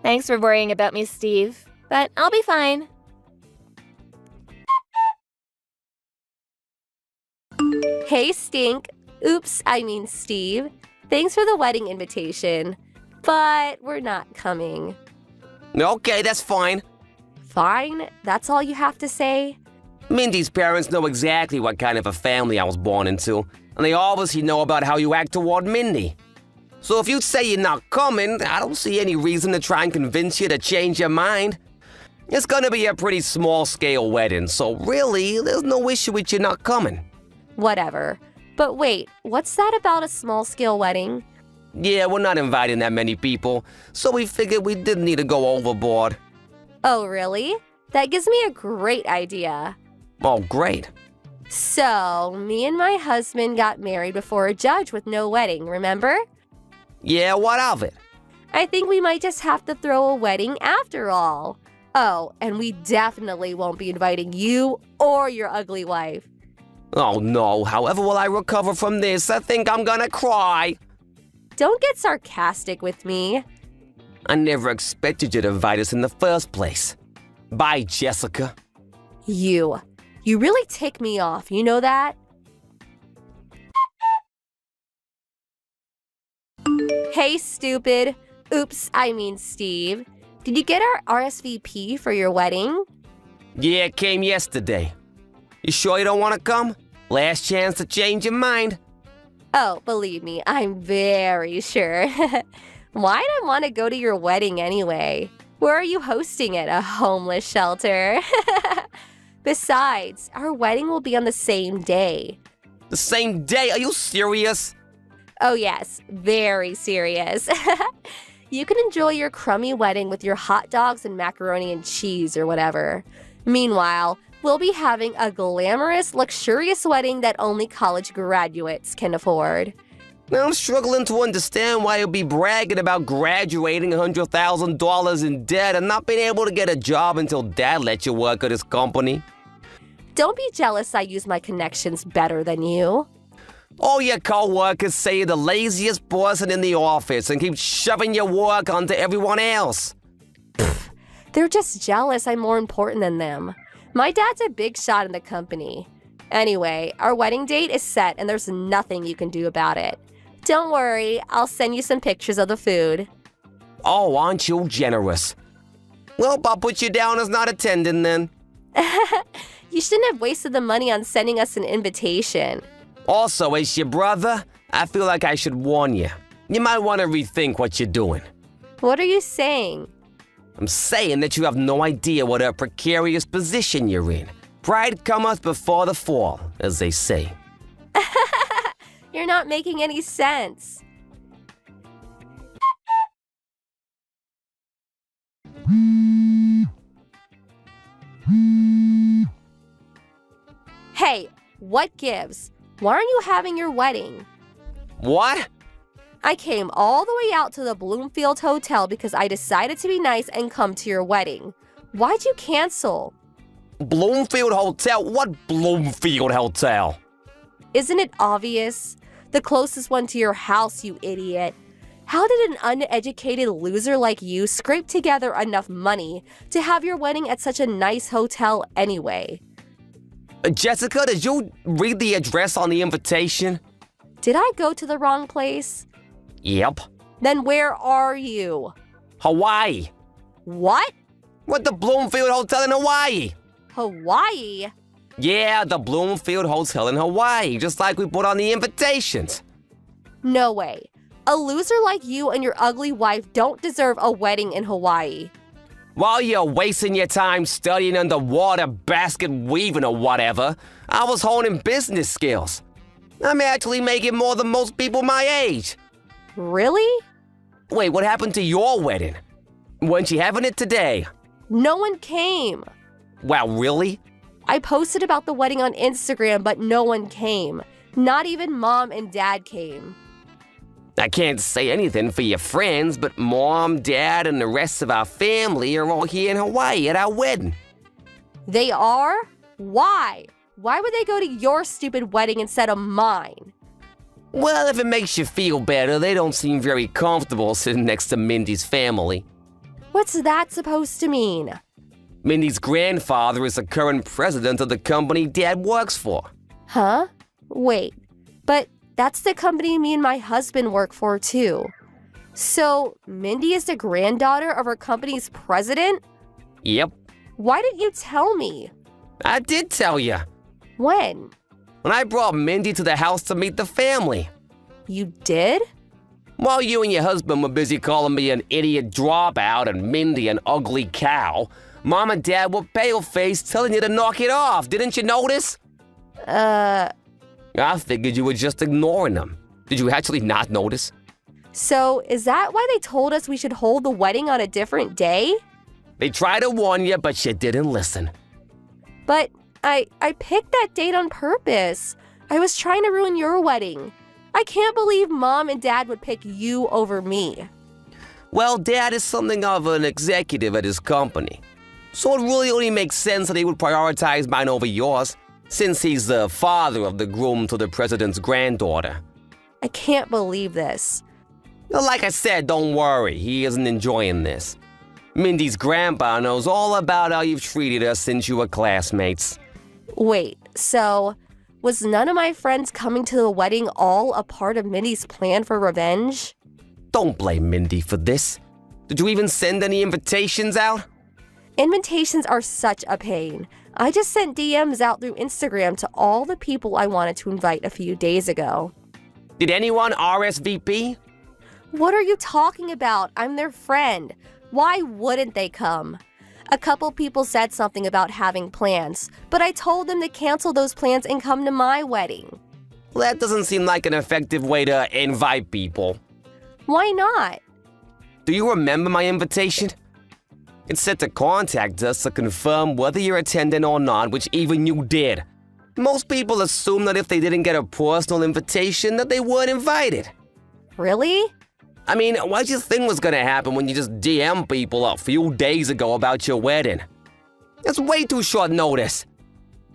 Thanks for worrying about me, Steve. But I'll be fine. Hey, Stink. Oops, I mean Steve. Thanks for the wedding invitation. But we're not coming. Okay, that's fine. Fine? That's all you have to say? Mindy's parents know exactly what kind of a family I was born into, and they obviously know about how you act toward Mindy. So if you say you're not coming, I don't see any reason to try and convince you to change your mind. It's gonna be a pretty small-scale wedding, so really, there's no issue with you not coming. Whatever. But wait, what's that about a small-scale wedding? Yeah, we're not inviting that many people, so we figured we didn't need to go overboard. Oh, really? That gives me a great idea. Oh, great. So, me and my husband got married before a judge with no wedding, remember? Yeah, what of it? I think we might just have to throw a wedding after all. Oh, and we definitely won't be inviting you or your ugly wife. Oh no, however will I recover from this? I think I'm gonna cry. Don't get sarcastic with me. I never expected you to invite us in the first place. Bye, Jessica. You really tick me off, you know that? Hey, stupid. Oops, I mean Steve. Did you get our RSVP for your wedding? Yeah, it came yesterday. You sure you don't want to come? Last chance to change your mind. Oh, believe me, I'm very sure. Why'd I want to go to your wedding anyway? Where are you hosting it? A homeless shelter? Besides, our wedding will be on the same day. The same day? Are you serious? Oh yes, very serious. You can enjoy your crummy wedding with your hot dogs and macaroni and cheese or whatever. Meanwhile, we'll be having a glamorous, luxurious wedding that only college graduates can afford. Now I'm struggling to understand why you'll be bragging about graduating $100,000 in debt and not being able to get a job until Dad lets you work at his company. Don't be jealous I use my connections better than you. All your co-workers say you're the laziest person in the office and keep shoving your work onto everyone else. They're just jealous I'm more important than them. My dad's a big shot in the company. Anyway, our wedding date is set and there's nothing you can do about it. Don't worry, I'll send you some pictures of the food. Oh, aren't you generous? Well, I'll put you down as not attending then. You shouldn't have wasted the money on sending us an invitation. Also, as your brother, I feel like I should warn you. You might want to rethink what you're doing. What are you saying? I'm saying that you have no idea what a precarious position you're in. Pride cometh before the fall, as they say. You're not making any sense. Hey, what gives? Why aren't you having your wedding? What? I came all the way out to the Bloomfield Hotel because I decided to be nice and come to your wedding. Why'd you cancel? Bloomfield Hotel? What Bloomfield Hotel? Isn't it obvious? The closest one to your house, you idiot. How did an uneducated loser like you scrape together enough money to have your wedding at such a nice hotel anyway? Jessica, did you read the address on the invitation? Did I go to the wrong place? Yep. Then where are you? Hawaii. What? What, the Bloomfield Hotel in Hawaii? Hawaii? Yeah, the Bloomfield Hotel in Hawaii, just like we put on the invitations. No way. A loser like you and your ugly wife don't deserve a wedding in Hawaii. While you're wasting your time studying underwater basket weaving or whatever, I was honing business skills. I'm actually making more than most people my age. Really? Wait, what happened to your wedding? Weren't you having it today? No one came. Wow, really? I posted about the wedding on Instagram, but no one came. Not even Mom and Dad came. I can't say anything for your friends, but Mom, Dad, and the rest of our family are all here in Hawaii at our wedding. They are? Why? Why would they go to your stupid wedding instead of mine? Well, if it makes you feel better, they don't seem very comfortable sitting next to Mindy's family. What's that supposed to mean? Mindy's grandfather is the current president of the company Dad works for. Huh? Wait, but that's the company me and my husband work for too. So, Mindy is the granddaughter of our company's president? Yep, Why didn't you tell me? I did tell you. When? When I brought Mindy to the house to meet the family. You did? While you and your husband were busy calling me an idiot dropout and Mindy an ugly cow, Mom and Dad were pale-faced telling you to knock it off. Didn't you notice? I figured you were just ignoring them. Did you actually not notice? So, is that why they told us we should hold the wedding on a different day? They tried to warn you, but you didn't listen. But I picked that date on purpose. I was trying to ruin your wedding. I can't believe Mom and Dad would pick you over me. Well, Dad is something of an executive at his company. So it really only makes sense that he would prioritize mine over yours, since he's the father of the groom to the president's granddaughter. I can't believe this. Like I said, don't worry, he isn't enjoying this. Mindy's grandpa knows all about how you've treated us since you were classmates. Wait, so was none of my friends coming to the wedding all a part of Mindy's plan for revenge? Don't blame Mindy for this. Did you even send any invitations out? Invitations are such a pain. I just sent DMs out through Instagram to all the people I wanted to invite a few days ago. Did anyone RSVP? What are you talking about? I'm their friend. Why wouldn't they come? A couple people said something about having plans, but I told them to cancel those plans and come to my wedding. Well, that doesn't seem like an effective way to invite people. Why not? Do you remember my invitation? It said to contact us to confirm whether you're attending or not, which even you did. Most people assume that if they didn't get a personal invitation, that they weren't invited. Really? I mean, what did you think was gonna happen when you just DM people a few days ago about your wedding? That's way too short notice.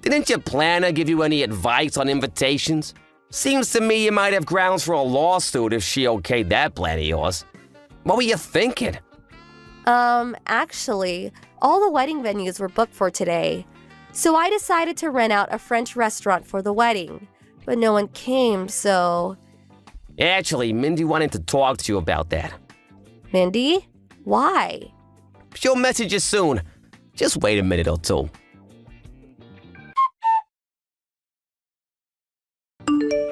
Didn't your planner give you any advice on invitations? Seems to me you might have grounds for a lawsuit if she okayed that plan of yours. What were you thinking? Actually, all the wedding venues were booked for today. So I decided to rent out a French restaurant for the wedding. But no one came, so... Actually, Mindy wanted to talk to you about that. Mindy? Why? She'll message you soon. Just wait a minute or two.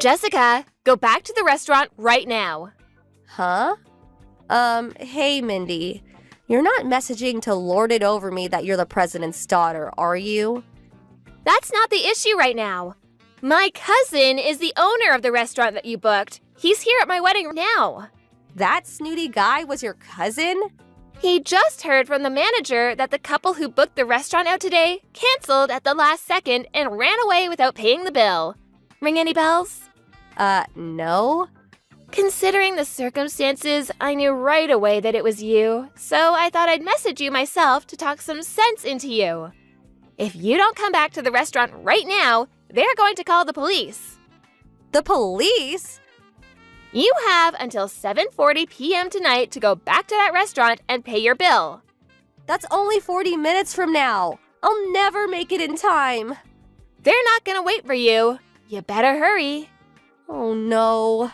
Jessica, go back to the restaurant right now. Huh? Hey, Mindy. You're not messaging to lord it over me that you're the president's daughter, are you? That's not the issue right now. My cousin is the owner of the restaurant that you booked. He's here at my wedding now. That snooty guy was your cousin? He just heard from the manager that the couple who booked the restaurant out today canceled at the last second and ran away without paying the bill. Ring any bells? No. Considering the circumstances, I knew right away that it was you, so I thought I'd message you myself to talk some sense into you. If you don't come back to the restaurant right now, they're going to call the police. The police? You have until 7:40 p.m. tonight to go back to that restaurant and pay your bill. That's only 40 minutes from now. I'll never make it in time. They're not gonna wait for you. You better hurry. Oh no.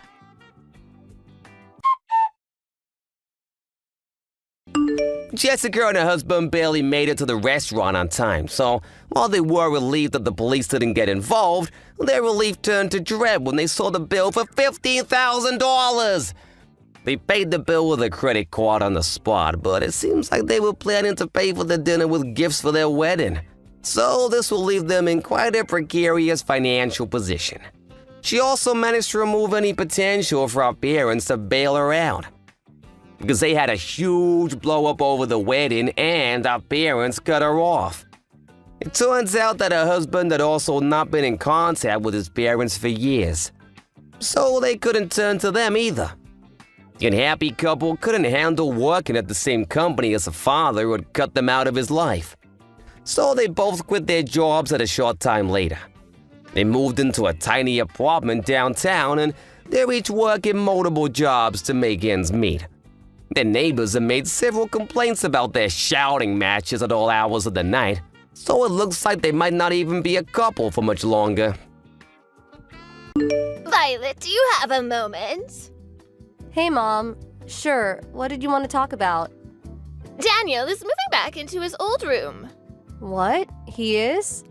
Jessica and her husband barely made it to the restaurant on time, so while they were relieved that the police didn't get involved, their relief turned to dread when they saw the bill for $15,000. They paid the bill with a credit card on the spot, but it seems like they were planning to pay for the dinner with gifts for their wedding. So this will leave them in quite a precarious financial position. She also managed to remove any potential for our parents to bail her out, because they had a huge blow-up over the wedding and our parents cut her off. It turns out that her husband had also not been in contact with his parents for years, so they couldn't turn to them either. The unhappy couple couldn't handle working at the same company as a father who had cut them out of his life, so they both quit their jobs at a short time later. They moved into a tiny apartment downtown, and they're each working multiple jobs to make ends meet. Their neighbors have made several complaints about their shouting matches at all hours of the night, so it looks like they might not even be a couple for much longer. Violet, do you have a moment? Hey, Mom. Sure, what did you want to talk about? Daniel is moving back into his old room. What? He is?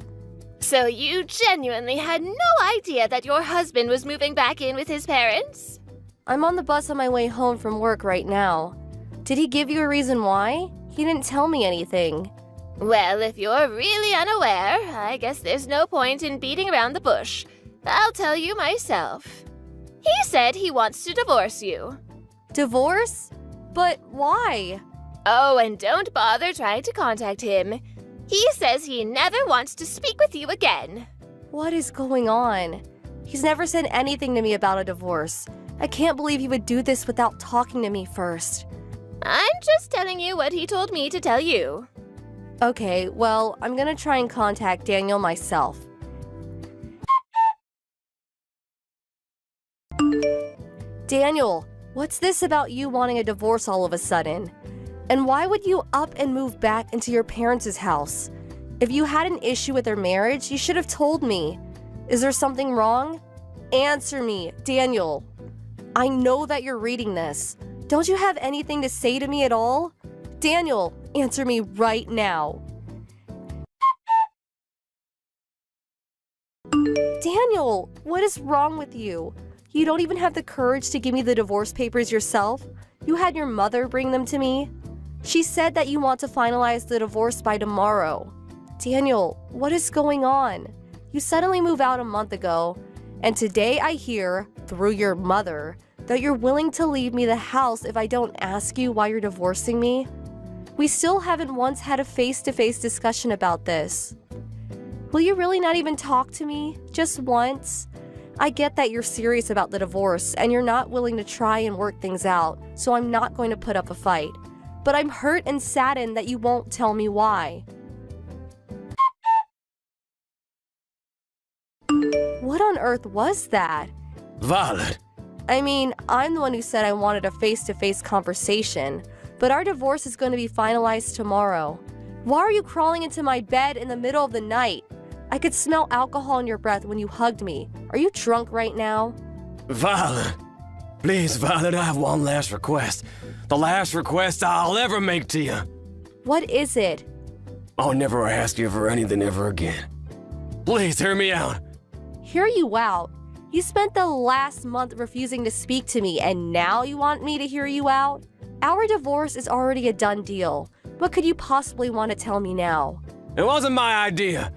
So you genuinely had no idea that your husband was moving back in with his parents? I'm on the bus on my way home from work right now. Did he give you a reason why? He didn't tell me anything. Well, if you're really unaware, I guess there's no point in beating around the bush. I'll tell you myself. He said he wants to divorce you. Divorce? But why? Oh, and don't bother trying to contact him. He says he never wants to speak with you again. What is going on? He's never said anything to me about a divorce. I can't believe he would do this without talking to me first. I'm just telling you what he told me to tell you. Okay, well, I'm gonna try and contact Daniel myself. Daniel, what's this about you wanting a divorce all of a sudden? And why would you up and move back into your parents' house? If you had an issue with their marriage, you should have told me. Is there something wrong? Answer me, Daniel. I know that you're reading this. Don't you have anything to say to me at all? Daniel, answer me right now. Daniel, what is wrong with you? You don't even have the courage to give me the divorce papers yourself? You had your mother bring them to me? She said that you want to finalize the divorce by tomorrow. Daniel, what is going on? You suddenly moved out a month ago, and today I hear, through your mother, that you're willing to leave me the house if I don't ask you why you're divorcing me? We still haven't once had a face-to-face discussion about this. Will you really not even talk to me? Just once? I get that you're serious about the divorce and you're not willing to try and work things out, so I'm not going to put up a fight. But I'm hurt and saddened that you won't tell me why. What on earth was that? Violet. I mean, I'm the one who said I wanted a face-to-face conversation, but our divorce is going to be finalized tomorrow. Why are you crawling into my bed in the middle of the night? I could smell alcohol in your breath when you hugged me. Are you drunk right now? Violet. Please, Violet, I have one last request. The last request I'll ever make to you. What is it? I'll never ask you for anything ever again. Please, hear me out. Hear you out? You spent the last month refusing to speak to me, and now you want me to hear you out? Our divorce is already a done deal. What could you possibly want to tell me now? It wasn't my idea.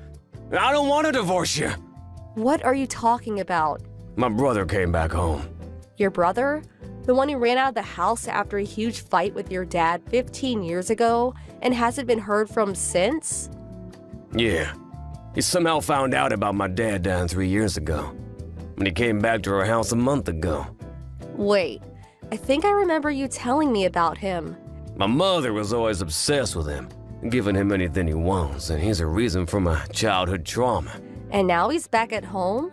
I don't want to divorce you. What are you talking about? My brother came back home. Your brother? The one who ran out of the house after a huge fight with your dad 15 years ago and hasn't been heard from since? Yeah. He somehow found out about my dad dying 3 years ago, when he came back to our house a month ago. Wait, I think I remember you telling me about him. My mother was always obsessed with him, giving him anything he wants, and he's a reason for my childhood trauma. And now he's back at home?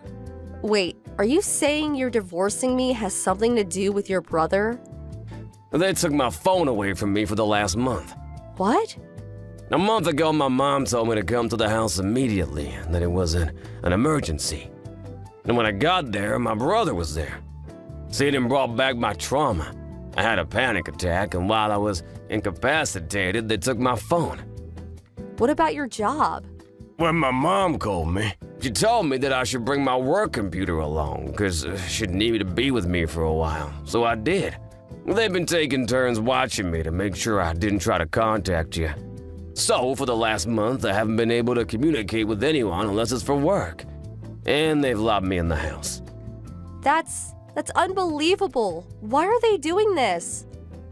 Wait, Are you saying you're divorcing me has something to do with your brother? They took my phone away from me for the last month. What? A month ago, my mom told me to come to the house immediately, and that it was an emergency. And when I got there, my brother was there. See, it brought back my trauma. I had a panic attack, and while I was incapacitated, they took my phone. What about your job? When my mom called me, she told me that I should bring my work computer along, because she'd need me to be with me for a while, so I did. They've been taking turns watching me to make sure I didn't try to contact you. So, for the last month, I haven't been able to communicate with anyone unless it's for work. And they've locked me in the house. That's unbelievable. Why are they doing this?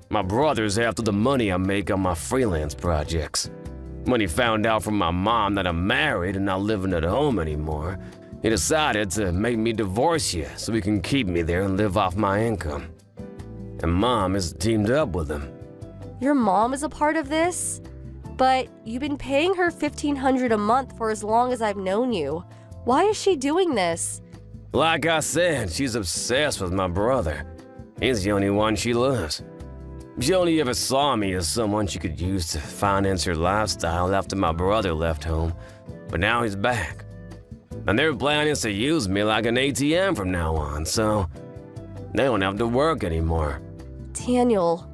My brother's after the money I make on my freelance projects. When he found out from my mom that I'm married and not living at home anymore, he decided to make me divorce you so he can keep me there and live off my income. And Mom has teamed up with him. Your mom is a part of this? But you've been paying her $1,500 a month for as long as I've known you. Why is she doing this? Like I said, she's obsessed with my brother. He's the only one she loves. She only ever saw me as someone she could use to finance her lifestyle after my brother left home. But now he's back. And their plan is to use me like an ATM from now on, so they don't have to work anymore. Daniel.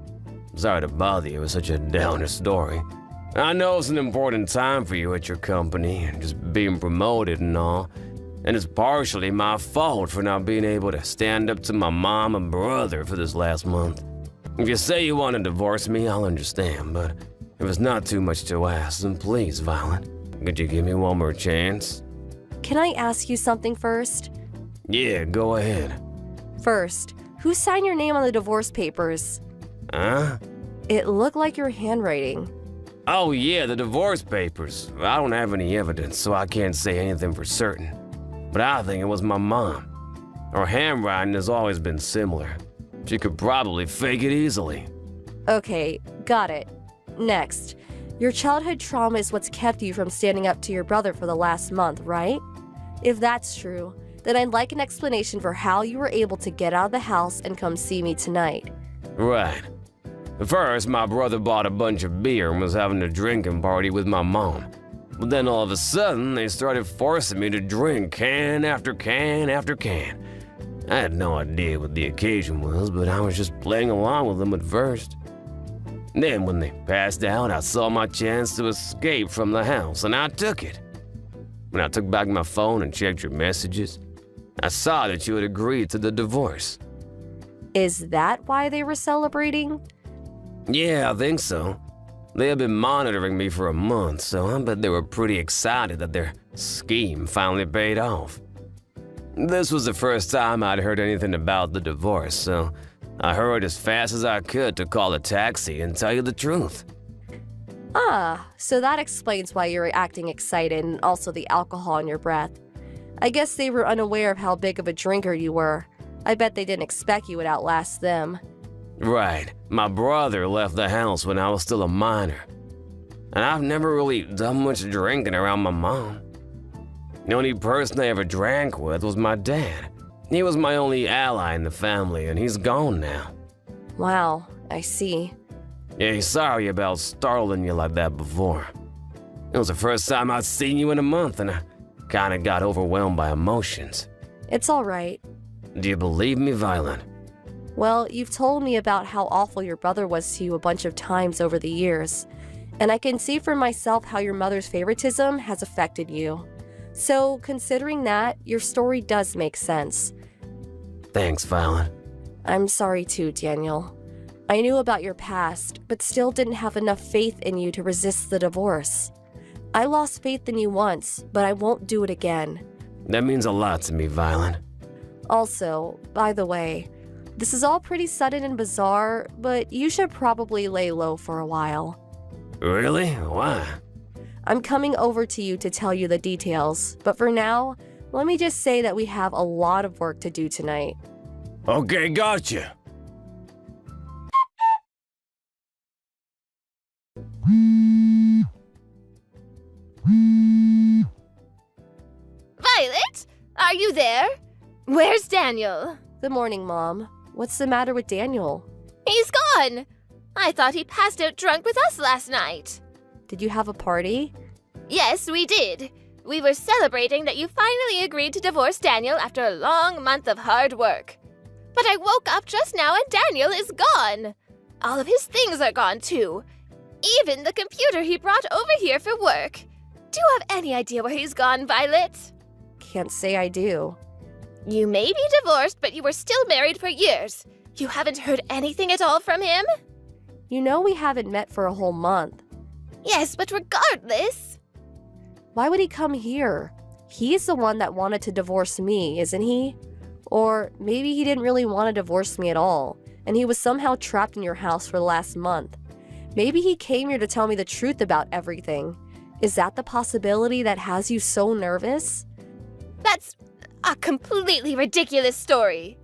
Sorry to bother you with such a downer story. I know it's an important time for you at your company, and just being promoted and all. And it's partially my fault for not being able to stand up to my mom and brother for this last month. If you say you want to divorce me, I'll understand, but if it's not too much to ask, then please, Violet, could you give me one more chance? Can I ask you something first? Yeah, go ahead. First, who signed your name on the divorce papers? Huh? It looked like your handwriting. Oh yeah, the divorce papers. I don't have any evidence, so I can't say anything for certain. But I think it was my mom. Her handwriting has always been similar. She could probably fake it easily. Okay, got it. Next, your childhood trauma is what's kept you from standing up to your brother for the last month, right? If that's true, then I'd like an explanation for how you were able to get out of the house and come see me tonight. Right. First, my brother bought a bunch of beer and was having a drinking party with my mom. But then all of a sudden, they started forcing me to drink can after can after can. I had no idea what the occasion was, but I was just playing along with them at first. Then when they passed out, I saw my chance to escape from the house, and I took it. When I took back my phone and checked your messages, I saw that you had agreed to the divorce. Is that why they were celebrating? Yeah, I think so. They had been monitoring me for a month, so I bet they were pretty excited that their scheme finally paid off. This was the first time I'd heard anything about the divorce, so I hurried as fast as I could to call a taxi and tell you the truth. Ah, so that explains why you were acting excited and also the alcohol in your breath. I guess they were unaware of how big of a drinker you were. I bet they didn't expect you would outlast them. Right. My brother left the house when I was still a minor. And I've never really done much drinking around my mom. The only person I ever drank with was my dad. He was my only ally in the family, and he's gone now. Wow, I see. Yeah, sorry about startling you like that before. It was the first time I'd seen you in a month, and I kinda got overwhelmed by emotions. It's all right. Do you believe me, Violet? Well, you've told me about how awful your brother was to you a bunch of times over the years, and I can see for myself how your mother's favoritism has affected you. So, considering that, your story does make sense. Thanks, Violet. I'm sorry too, Daniel. I knew about your past, but still didn't have enough faith in you to resist the divorce. I lost faith in you once, but I won't do it again. That means a lot to me, Violet. Also, by the way, this is all pretty sudden and bizarre, but you should probably lay low for a while. Really? Why? I'm coming over to you to tell you the details, but for now, let me just say that we have a lot of work to do tonight. Okay, gotcha. Violet, are you there? Where's Daniel? Good morning, Mom. What's the matter with Daniel? He's gone! I thought he passed out drunk with us last night. Did you have a party? Yes, we did. We were celebrating that you finally agreed to divorce Daniel after a long month of hard work. But I woke up just now and Daniel is gone. All of his things are gone too. Even the computer he brought over here for work. Do you have any idea where he's gone, Violet? Can't say I do. You may be divorced, but you were still married for years. You haven't heard anything at all from him? You know we haven't met for a whole month. Yes, but regardless. Why would he come here? He's the one that wanted to divorce me, isn't he? Or maybe he didn't really want to divorce me at all, and he was somehow trapped in your house for the last month. Maybe he came here to tell me the truth about everything. Is that the possibility that has you so nervous? That's a completely ridiculous story.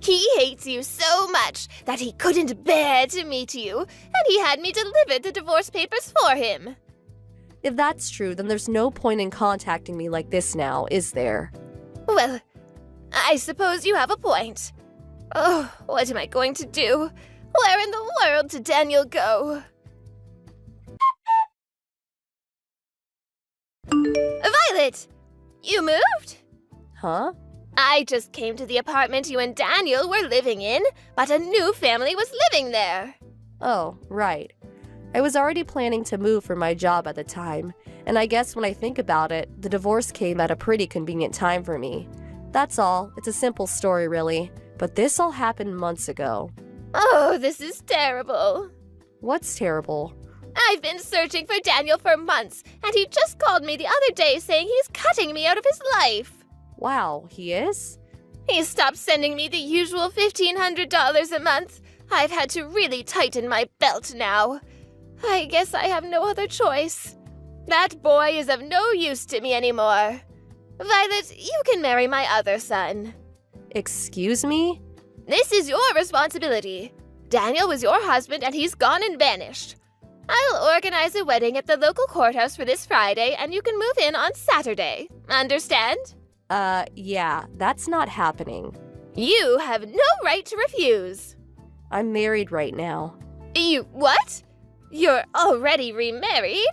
He hates you so much that he couldn't bear to meet you, and he had me deliver the divorce papers for him. If that's true, then there's no point in contacting me like this now, is there? Well, I suppose you have a point. Oh, what am I going to do? Where in the world did Daniel go? Violet! You moved? Huh? I just came to the apartment you and Daniel were living in, but a new family was living there. Oh, right. I was already planning to move for my job at the time, and I guess when I think about it, the divorce came at a pretty convenient time for me. That's all. It's a simple story, really. But this all happened months ago. Oh, this is terrible. What's terrible? I've been searching for Daniel for months, and he just called me the other day saying he's cutting me out of his life. Wow, he is? He stopped sending me the usual $1,500 a month. I've had to really tighten my belt now. I guess I have no other choice. That boy is of no use to me anymore. Violet, you can marry my other son. Excuse me? This is your responsibility. Daniel was your husband and he's gone and vanished. I'll organize a wedding at the local courthouse for this Friday and you can move in on Saturday. Understand? Yeah, that's not happening. You have no right to refuse. I'm married right now. You what? You're already remarried?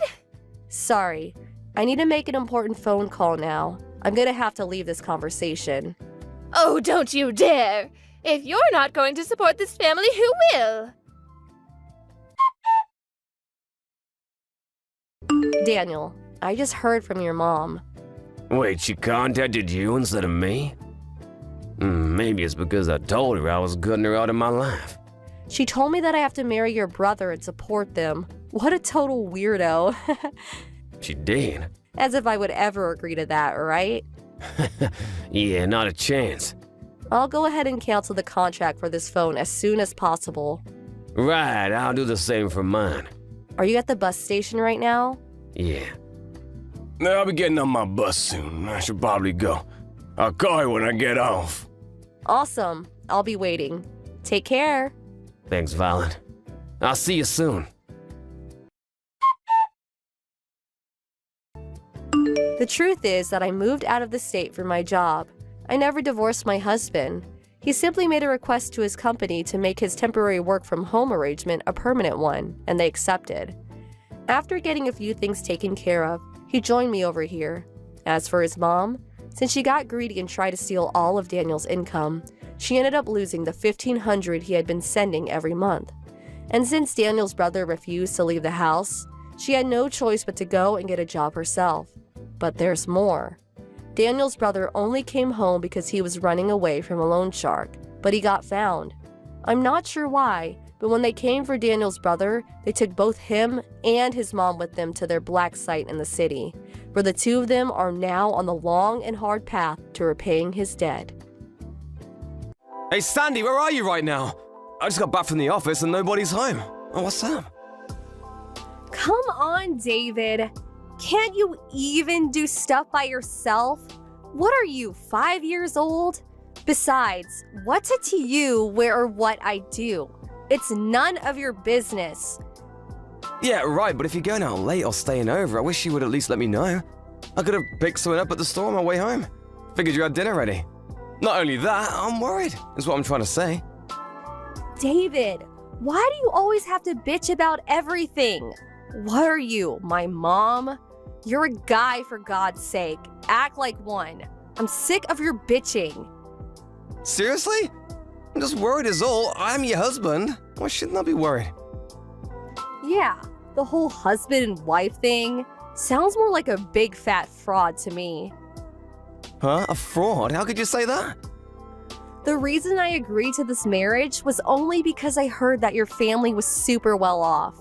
Sorry, I need to make an important phone call now. I'm gonna have to leave this conversation. Oh, don't you dare! If you're not going to support this family, who will? Daniel, I just heard from your mom. Wait, she contacted you instead of me? Maybe it's because I told her I was cutting her out of my life. She told me that I have to marry your brother and support them. What a total weirdo. She did? As if I would ever agree to that, right? Yeah, not a chance. I'll go ahead and cancel the contract for this phone as soon as possible. Right, I'll do the same for mine. Are you at the bus station right now? Yeah. I'll be getting on my bus soon. I should probably go. I'll call you when I get off. Awesome. I'll be waiting. Take care. Thanks, Violet. I'll see you soon. The truth is that I moved out of the state for my job. I never divorced my husband. He simply made a request to his company to make his temporary work from home arrangement a permanent one, and they accepted. After getting a few things taken care of, he joined me over here. As for his mom, since she got greedy and tried to steal all of Daniel's income, she ended up losing the $1,500 he had been sending every month. And since Daniel's brother refused to leave the house, she had no choice but to go and get a job herself. But there's more. Daniel's brother only came home because he was running away from a loan shark, but he got found. I'm not sure why, but when they came for Daniel's brother, they took both him and his mom with them to their black site in the city, where the two of them are now on the long and hard path to repaying his debt. Hey, Sandy, where are you right now? I just got back from the office and nobody's home. Oh, what's up? Come on, David. Can't you even do stuff by yourself? What are you, 5 years old? Besides, what's it to you where or what I do? It's none of your business. Yeah, right, but if you're going out late or staying over, I wish you would at least let me know. I could have picked someone up at the store on my way home. Figured you had dinner ready. Not only that, I'm worried, is what I'm trying to say. David, why do you always have to bitch about everything? What are you, my mom? You're a guy, for God's sake. Act like one. I'm sick of your bitching. Seriously? I'm just worried is all. I'm your husband. Why shouldn't I be worried? Yeah, the whole husband and wife thing sounds more like a big fat fraud to me. Huh? A fraud? How could you say that? The reason I agreed to this marriage was only because I heard that your family was super well off.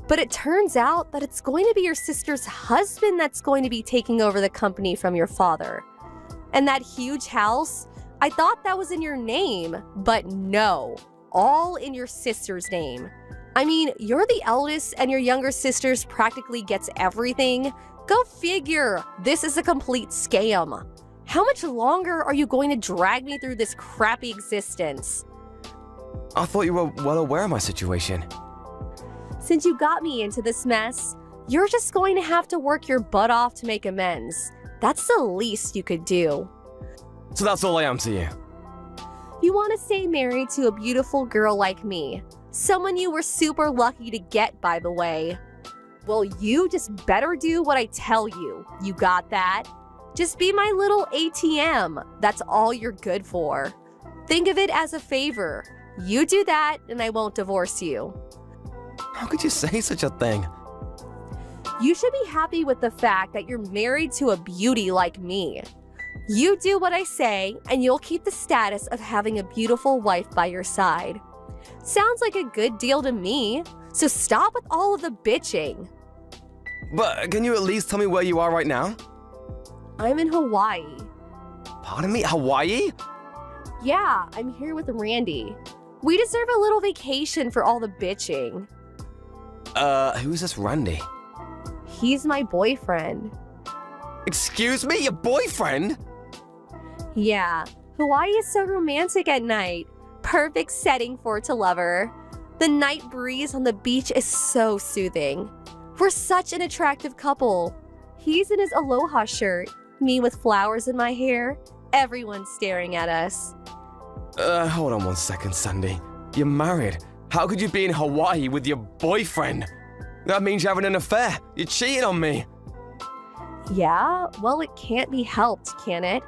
But it turns out that it's going to be your sister's husband that's going to be taking over the company from your father. And that huge house, I thought that was in your name, but no, all in your sister's name. I mean, you're the eldest and your younger sister's practically gets everything. Go figure, this is a complete scam. How much longer are you going to drag me through this crappy existence? I thought you were well aware of my situation. Since you got me into this mess, you're just going to have to work your butt off to make amends. That's the least you could do. So that's all I am to you. You want to stay married to a beautiful girl like me. Someone you were super lucky to get, by the way. Well, you just better do what I tell you. You got that? Just be my little ATM. That's all you're good for. Think of it as a favor. You do that and I won't divorce you. How could you say such a thing? You should be happy with the fact that you're married to a beauty like me. You do what I say and you'll keep the status of having a beautiful wife by your side. Sounds like a good deal to me, so stop with all of the bitching. But can you at least tell me where you are right now? I'm in Hawaii. Pardon me? Hawaii? Yeah, I'm here with Randy. We deserve a little vacation for all the bitching. Who's this Randy? He's my boyfriend. Excuse me? Your boyfriend? Yeah, Hawaii is so romantic at night. Perfect setting for a lover. The night breeze on the beach is so soothing. We're such an attractive couple. He's in his aloha shirt, me with flowers in my hair. Everyone's staring at us. Hold on one second, Sandy. You're married. How could you be in Hawaii with your boyfriend? That means you're having an affair. You're cheating on me. Yeah, well, it can't be helped, can it?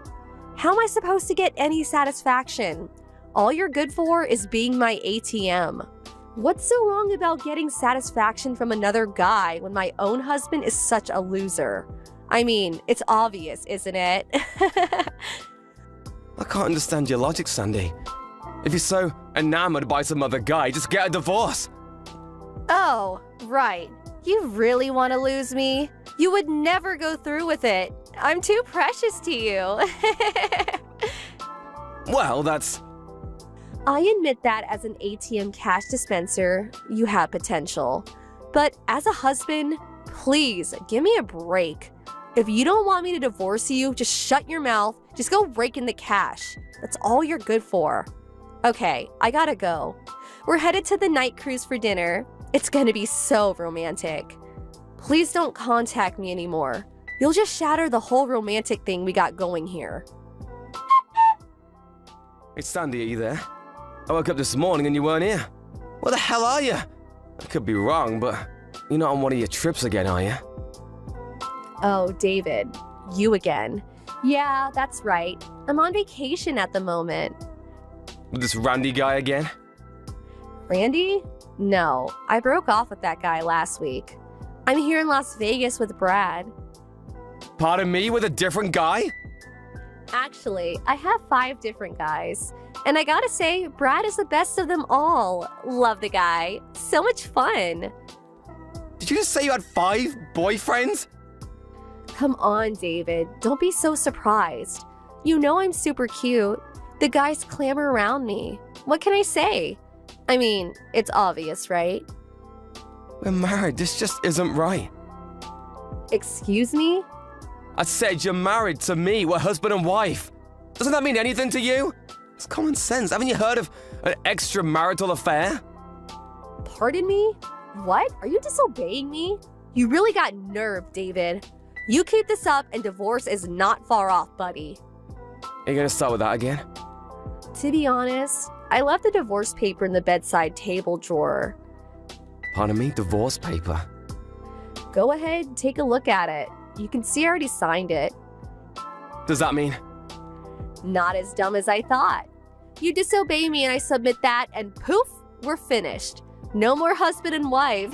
How am I supposed to get any satisfaction? All you're good for is being my ATM. What's so wrong about getting satisfaction from another guy when my own husband is such a loser? I mean, it's obvious, isn't it? I can't understand your logic, Sandy. If you're so enamored by some other guy, just get a divorce. Oh, right. You really want to lose me? You would never go through with it. I'm too precious to you. Well, that's... I admit that as an ATM cash dispenser, you have potential. But as a husband, please give me a break. If you don't want me to divorce you, just shut your mouth. Just go rake in the cash. That's all you're good for. Okay, I gotta go. We're headed to the night cruise for dinner. It's gonna be so romantic. Please don't contact me anymore. You'll just shatter the whole romantic thing we got going here. Hey, Sandy, are you there? I woke up this morning and you weren't here. Where the hell are you? I could be wrong, but you're not on one of your trips again, are you? Oh, David, you again. Yeah, that's right. I'm on vacation at the moment. With this Randy guy again? Randy? No, I broke off with that guy last week. I'm here in Las Vegas with Brad. Pardon me, with a different guy? Actually, I have 5 different guys. And I gotta say, Brad is the best of them all. Love the guy. So much fun. Did you just say you had 5 boyfriends? Come on, David. Don't be so surprised. You know I'm super cute. The guys clamor around me. What can I say? I mean, it's obvious, right? We're married. This just isn't right. Excuse me? I said you're married to me. We're husband and wife. Doesn't that mean anything to you? It's common sense. Haven't you heard of an extramarital affair? Pardon me? What? Are you disobeying me? You really got nerve, David. You keep this up and divorce is not far off, buddy. you gonna start with that again? To be honest, I left the divorce paper in the bedside table drawer. Pardon me, divorce paper. Go ahead, take a look at it. You can see I already signed it. Does that mean? Not as dumb as I thought. You disobey me and I submit that, and poof, we're finished. No more husband and wife.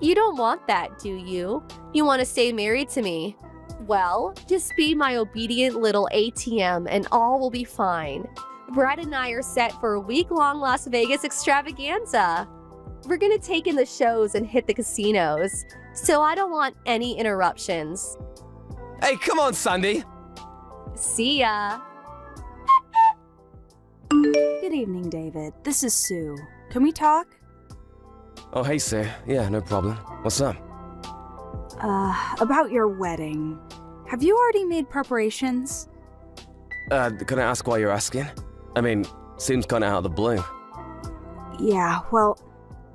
You don't want that, do you? You want to stay married to me? Well, just be my obedient little ATM and all will be fine. Brad and I are set for a week-long Las Vegas extravaganza. We're gonna take in the shows and hit the casinos, so I don't want any interruptions. Hey, come on, Sandy. See ya. Good evening, David. This is Sue. Can we talk? Oh, hey, Sue. Yeah, no problem. What's up? About your wedding. Have you already made preparations? Can I ask why you're asking? I mean, seems kinda out of the blue. Yeah, well,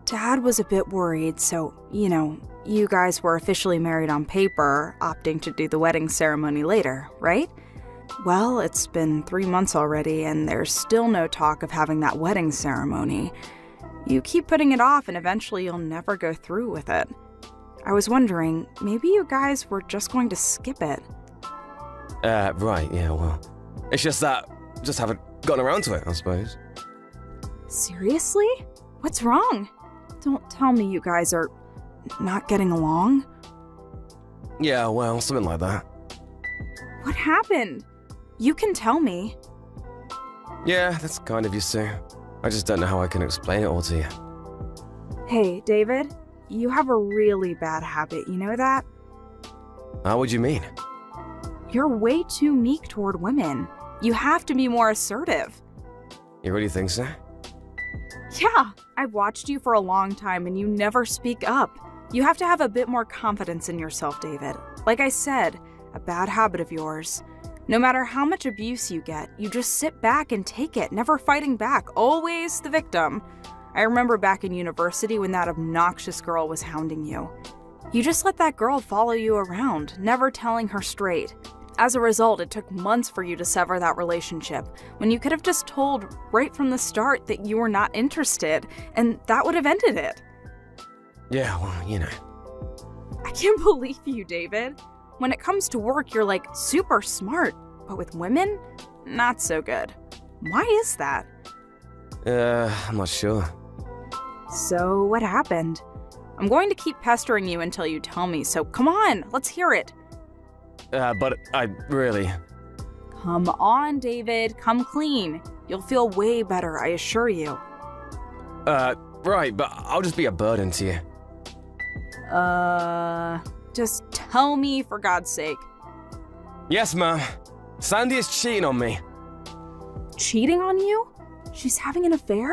Dad was a bit worried, so, you guys were officially married on paper, opting to do the wedding ceremony later, right? Well, it's been 3 months already, and there's still no talk of having that wedding ceremony. You keep putting it off, and eventually you'll never go through with it. I was wondering, maybe you guys were just going to skip it. Right, yeah, well. It's just that, just haven't gotten around to it, I suppose. Seriously? What's wrong? Don't tell me you guys are not getting along. Yeah, well, something like that. What happened? You can tell me. Yeah, that's kind of you, Sue. I just don't know how I can explain it all to you. Hey, David, you have a really bad habit, you know that? How would you mean? You're way too meek toward women. You have to be more assertive. You really think so? Yeah, I've watched you for a long time and you never speak up. You have to have a bit more confidence in yourself, David. Like I said, a bad habit of yours. No matter how much abuse you get, you just sit back and take it, never fighting back, always the victim. I remember back in university when that obnoxious girl was hounding you. You just let that girl follow you around, never telling her straight. As a result, it took months for you to sever that relationship, when you could have just told right from the start that you were not interested, and that would have ended it. Yeah, well, I can't believe you, David. When it comes to work, you're like super smart, but with women, not so good. Why is that? I'm not sure. So, what happened? I'm going to keep pestering you until you tell me, so come on, let's hear it. But I really... Come on, David, come clean. You'll feel way better, I assure you. Right, but I'll just be a burden to you. Just tell me, for God's sake. Yes, ma'am. Sandy is cheating on me. Cheating on you? She's having an affair?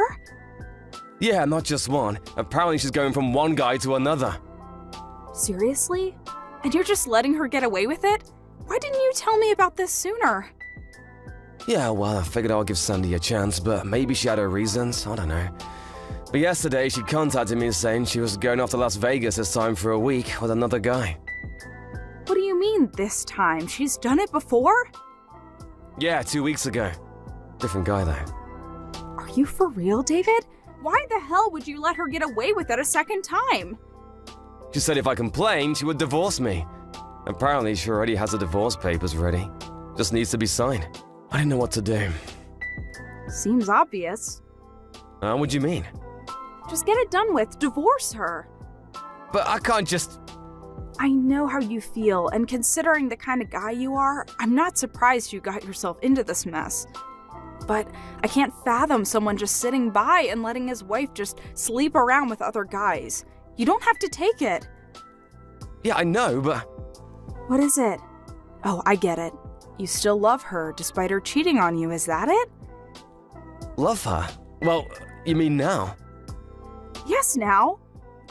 Yeah, not just one. Apparently she's going from one guy to another. Seriously? And you're just letting her get away with it? Why didn't you tell me about this sooner? Yeah, well, I figured I'll give Sandy a chance, but maybe she had her reasons, I don't know. But yesterday, she contacted me saying she was going off to Las Vegas this time for a week with another guy. What do you mean, this time? She's done it before? Yeah, 2 weeks ago. Different guy, though. Are you for real, David? Why the hell would you let her get away with it a second time? She said if I complained, she would divorce me. Apparently, she already has the divorce papers ready. Just needs to be signed. I didn't know what to do. Seems obvious. What do you mean? Just get it done with. Divorce her. But I can't just... I know how you feel, and considering the kind of guy you are, I'm not surprised you got yourself into this mess. But I can't fathom someone just sitting by and letting his wife just sleep around with other guys. You don't have to take it. Yeah, I know, but... What is it? Oh, I get it. You still love her despite her cheating on you, is that it? Love her? Well, you mean now? Yes, now.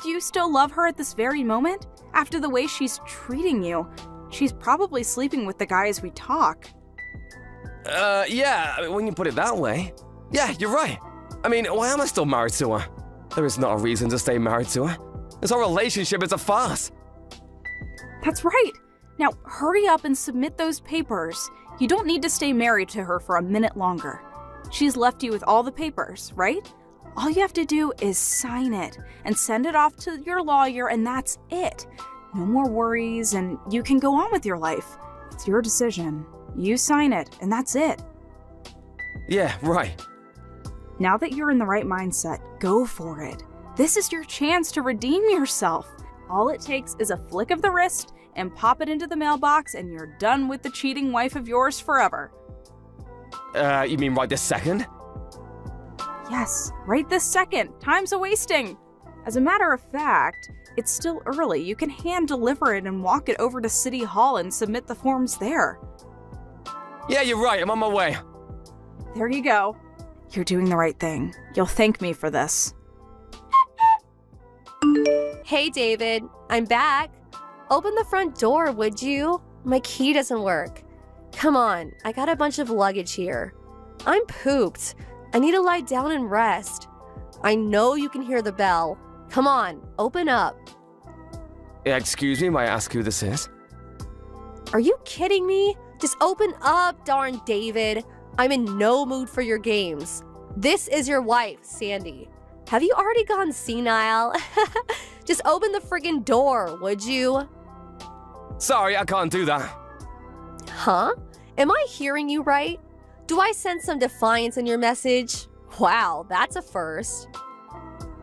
Do you still love her at this very moment? After the way she's treating you, she's probably sleeping with the guy as we talk. Yeah, when you put it that way. Yeah, you're right. I mean, why am I still married to her? There is not a reason to stay married to her. This whole relationship is a farce. That's right. Now, hurry up and submit those papers. You don't need to stay married to her for a minute longer. She's left you with all the papers, right? All you have to do is sign it and send it off to your lawyer, and that's it. No more worries, and you can go on with your life. It's your decision. You sign it, and that's it. Yeah, right. Now that you're in the right mindset, go for it. This is your chance to redeem yourself. All it takes is a flick of the wrist and pop it into the mailbox, and you're done with the cheating wife of yours forever. You mean right this second? Yes, right this second. Time's a-wasting. As a matter of fact, it's still early. You can hand deliver it and walk it over to City Hall and submit the forms there. Yeah, you're right. I'm on my way. There you go. You're doing the right thing. You'll thank me for this. Hey, David, I'm back. Open the front door, would you? My key doesn't work. Come on, I got a bunch of luggage here. I'm pooped. I need to lie down and rest. I know you can hear the bell. Come on, open up. Excuse me, may I ask who this is? Are you kidding me? Just open up, darn David. I'm in no mood for your games. This is your wife, Sandy. Have you already gone senile? Just open the friggin' door, would you? Sorry, I can't do that. Huh? Am I hearing you right? Do I sense some defiance in your message? Wow, that's a first.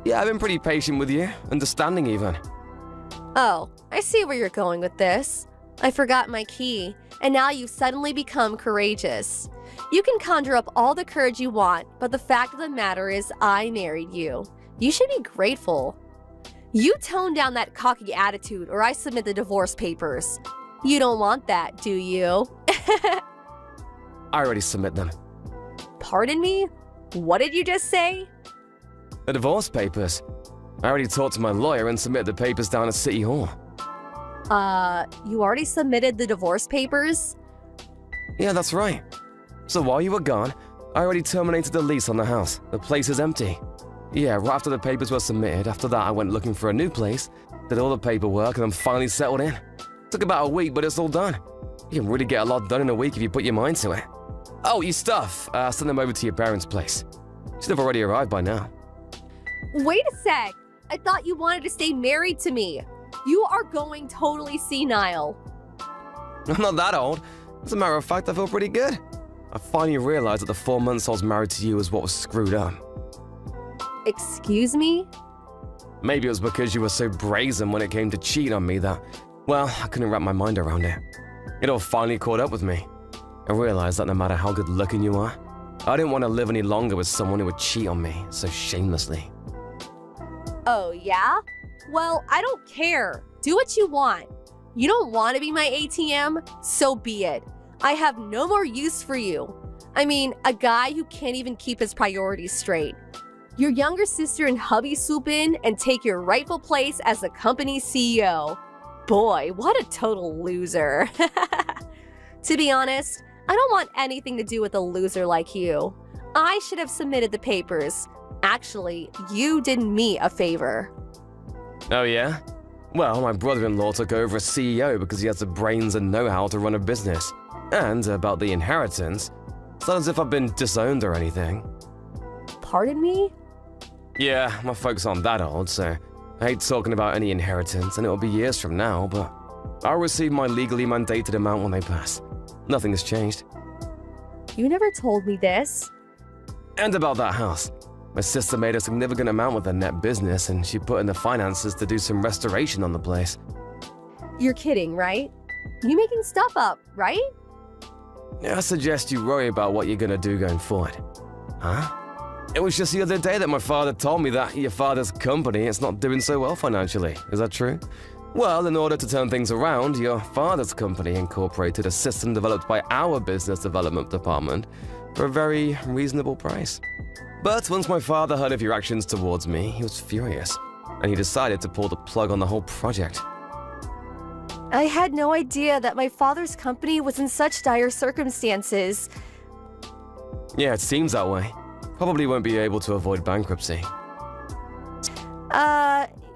Yeah, I've been pretty patient with you, understanding even. Oh, I see where you're going with this. I forgot my key, and now you've suddenly become courageous. You can conjure up all the courage you want, but the fact of the matter is I married you. You should be grateful. You tone down that cocky attitude or I submit the divorce papers. You don't want that, do you? I already submit them. Pardon me? What did you just say? The divorce papers. I already talked to my lawyer and submitted the papers down at City Hall. You already submitted the divorce papers? Yeah, that's right. So while you were gone, I already terminated the lease on the house. The place is empty. Yeah, right after the papers were submitted, after that I went looking for a new place, did all the paperwork, and I'm finally settled in. Took about a week, but it's all done. You can really get a lot done in a week if you put your mind to it. Oh, your stuff. Send them over to your parents' place. Should have already arrived by now. Wait a sec. I thought you wanted to stay married to me. You are going totally senile. I'm not that old. As a matter of fact, I feel pretty good. I finally realized that the 4 months I was married to you was what was screwed up. Excuse me? Maybe it was because you were so brazen when it came to cheating on me that, well, I couldn't wrap my mind around it. It all finally caught up with me. I realized that no matter how good looking you are, I didn't want to live any longer with someone who would cheat on me so shamelessly. Oh, yeah? Well, I don't care. Do what you want. You don't want to be my ATM? So be it. I have no more use for you. I mean, a guy who can't even keep his priorities straight. Your younger sister and hubby swoop in and take your rightful place as the company's CEO. Boy, what a total loser. To be honest, I don't want anything to do with a loser like you. I should have submitted the papers. Actually, you did me a favor. Oh yeah? Well, my brother-in-law took over as CEO because he has the brains and know-how to run a business. And about the inheritance, it's not as if I've been disowned or anything. Pardon me? Yeah, my folks aren't that old, so I hate talking about any inheritance, and it'll be years from now, but I'll receive my legally mandated amount when they pass. Nothing has changed. You never told me this. And about that house. My sister made a significant amount with her net business, and she put in the finances to do some restoration on the place. You're kidding, right? You making stuff up, right? I suggest you worry about what you're gonna do going forward. Huh? It was just the other day that my father told me that your father's company is not doing so well financially. Is that true? Well, in order to turn things around, your father's company incorporated a system developed by our business development department for a very reasonable price. But once my father heard of your actions towards me, he was furious, and he decided to pull the plug on the whole project. I had no idea that my father's company was in such dire circumstances. Yeah, it seems that way. Probably won't be able to avoid bankruptcy.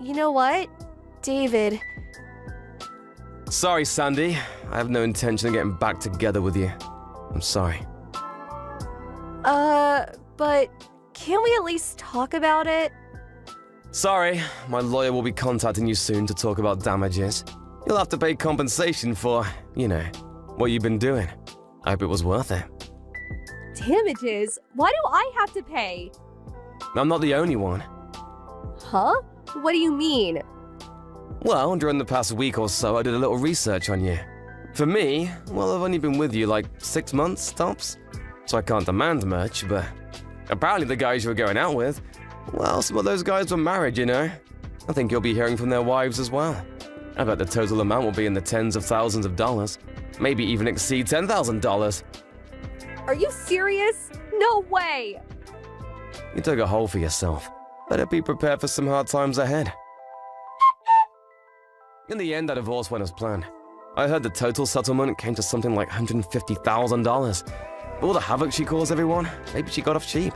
You know what? David. Sorry, Sandy. I have no intention of getting back together with you. I'm sorry. But can't we at least talk about it? Sorry, my lawyer will be contacting you soon to talk about damages. You'll have to pay compensation for, what you've been doing. I hope it was worth it. Damages? Why do I have to pay? I'm not the only one. Huh? What do you mean? Well, during the past week or so, I did a little research on you. For me, well, I've only been with you like 6 months, tops. So I can't demand much, but apparently the guys you were going out with, well, some of those guys were married, I think you'll be hearing from their wives as well. I bet the total amount will be in the tens of thousands of dollars. Maybe even exceed $10,000. Are you serious? No way! You dug a hole for yourself. Better be prepared for some hard times ahead. In the end, that divorce went as planned. I heard the total settlement came to something like $150,000. All the havoc she caused everyone, maybe she got off cheap.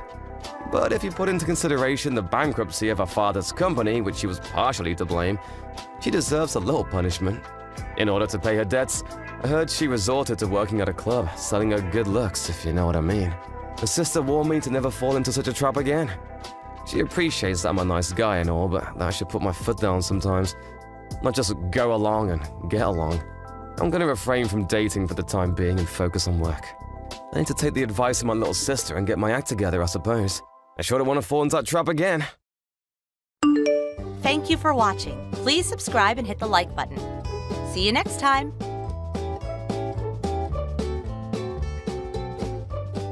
But if you put into consideration the bankruptcy of her father's company, which she was partially to blame, she deserves a little punishment. In order to pay her debts, I heard she resorted to working at a club, selling her good looks, if you know what I mean. Her sister warned me to never fall into such a trap again. She appreciates that I'm a nice guy and all, but that I should put my foot down sometimes. Not just go along and get along. I'm gonna refrain from dating for the time being and focus on work. I need to take the advice of my little sister and get my act together, I suppose. I sure don't want to fall into that trap again. Thank you for watching. Please subscribe and hit the like button. See you next time.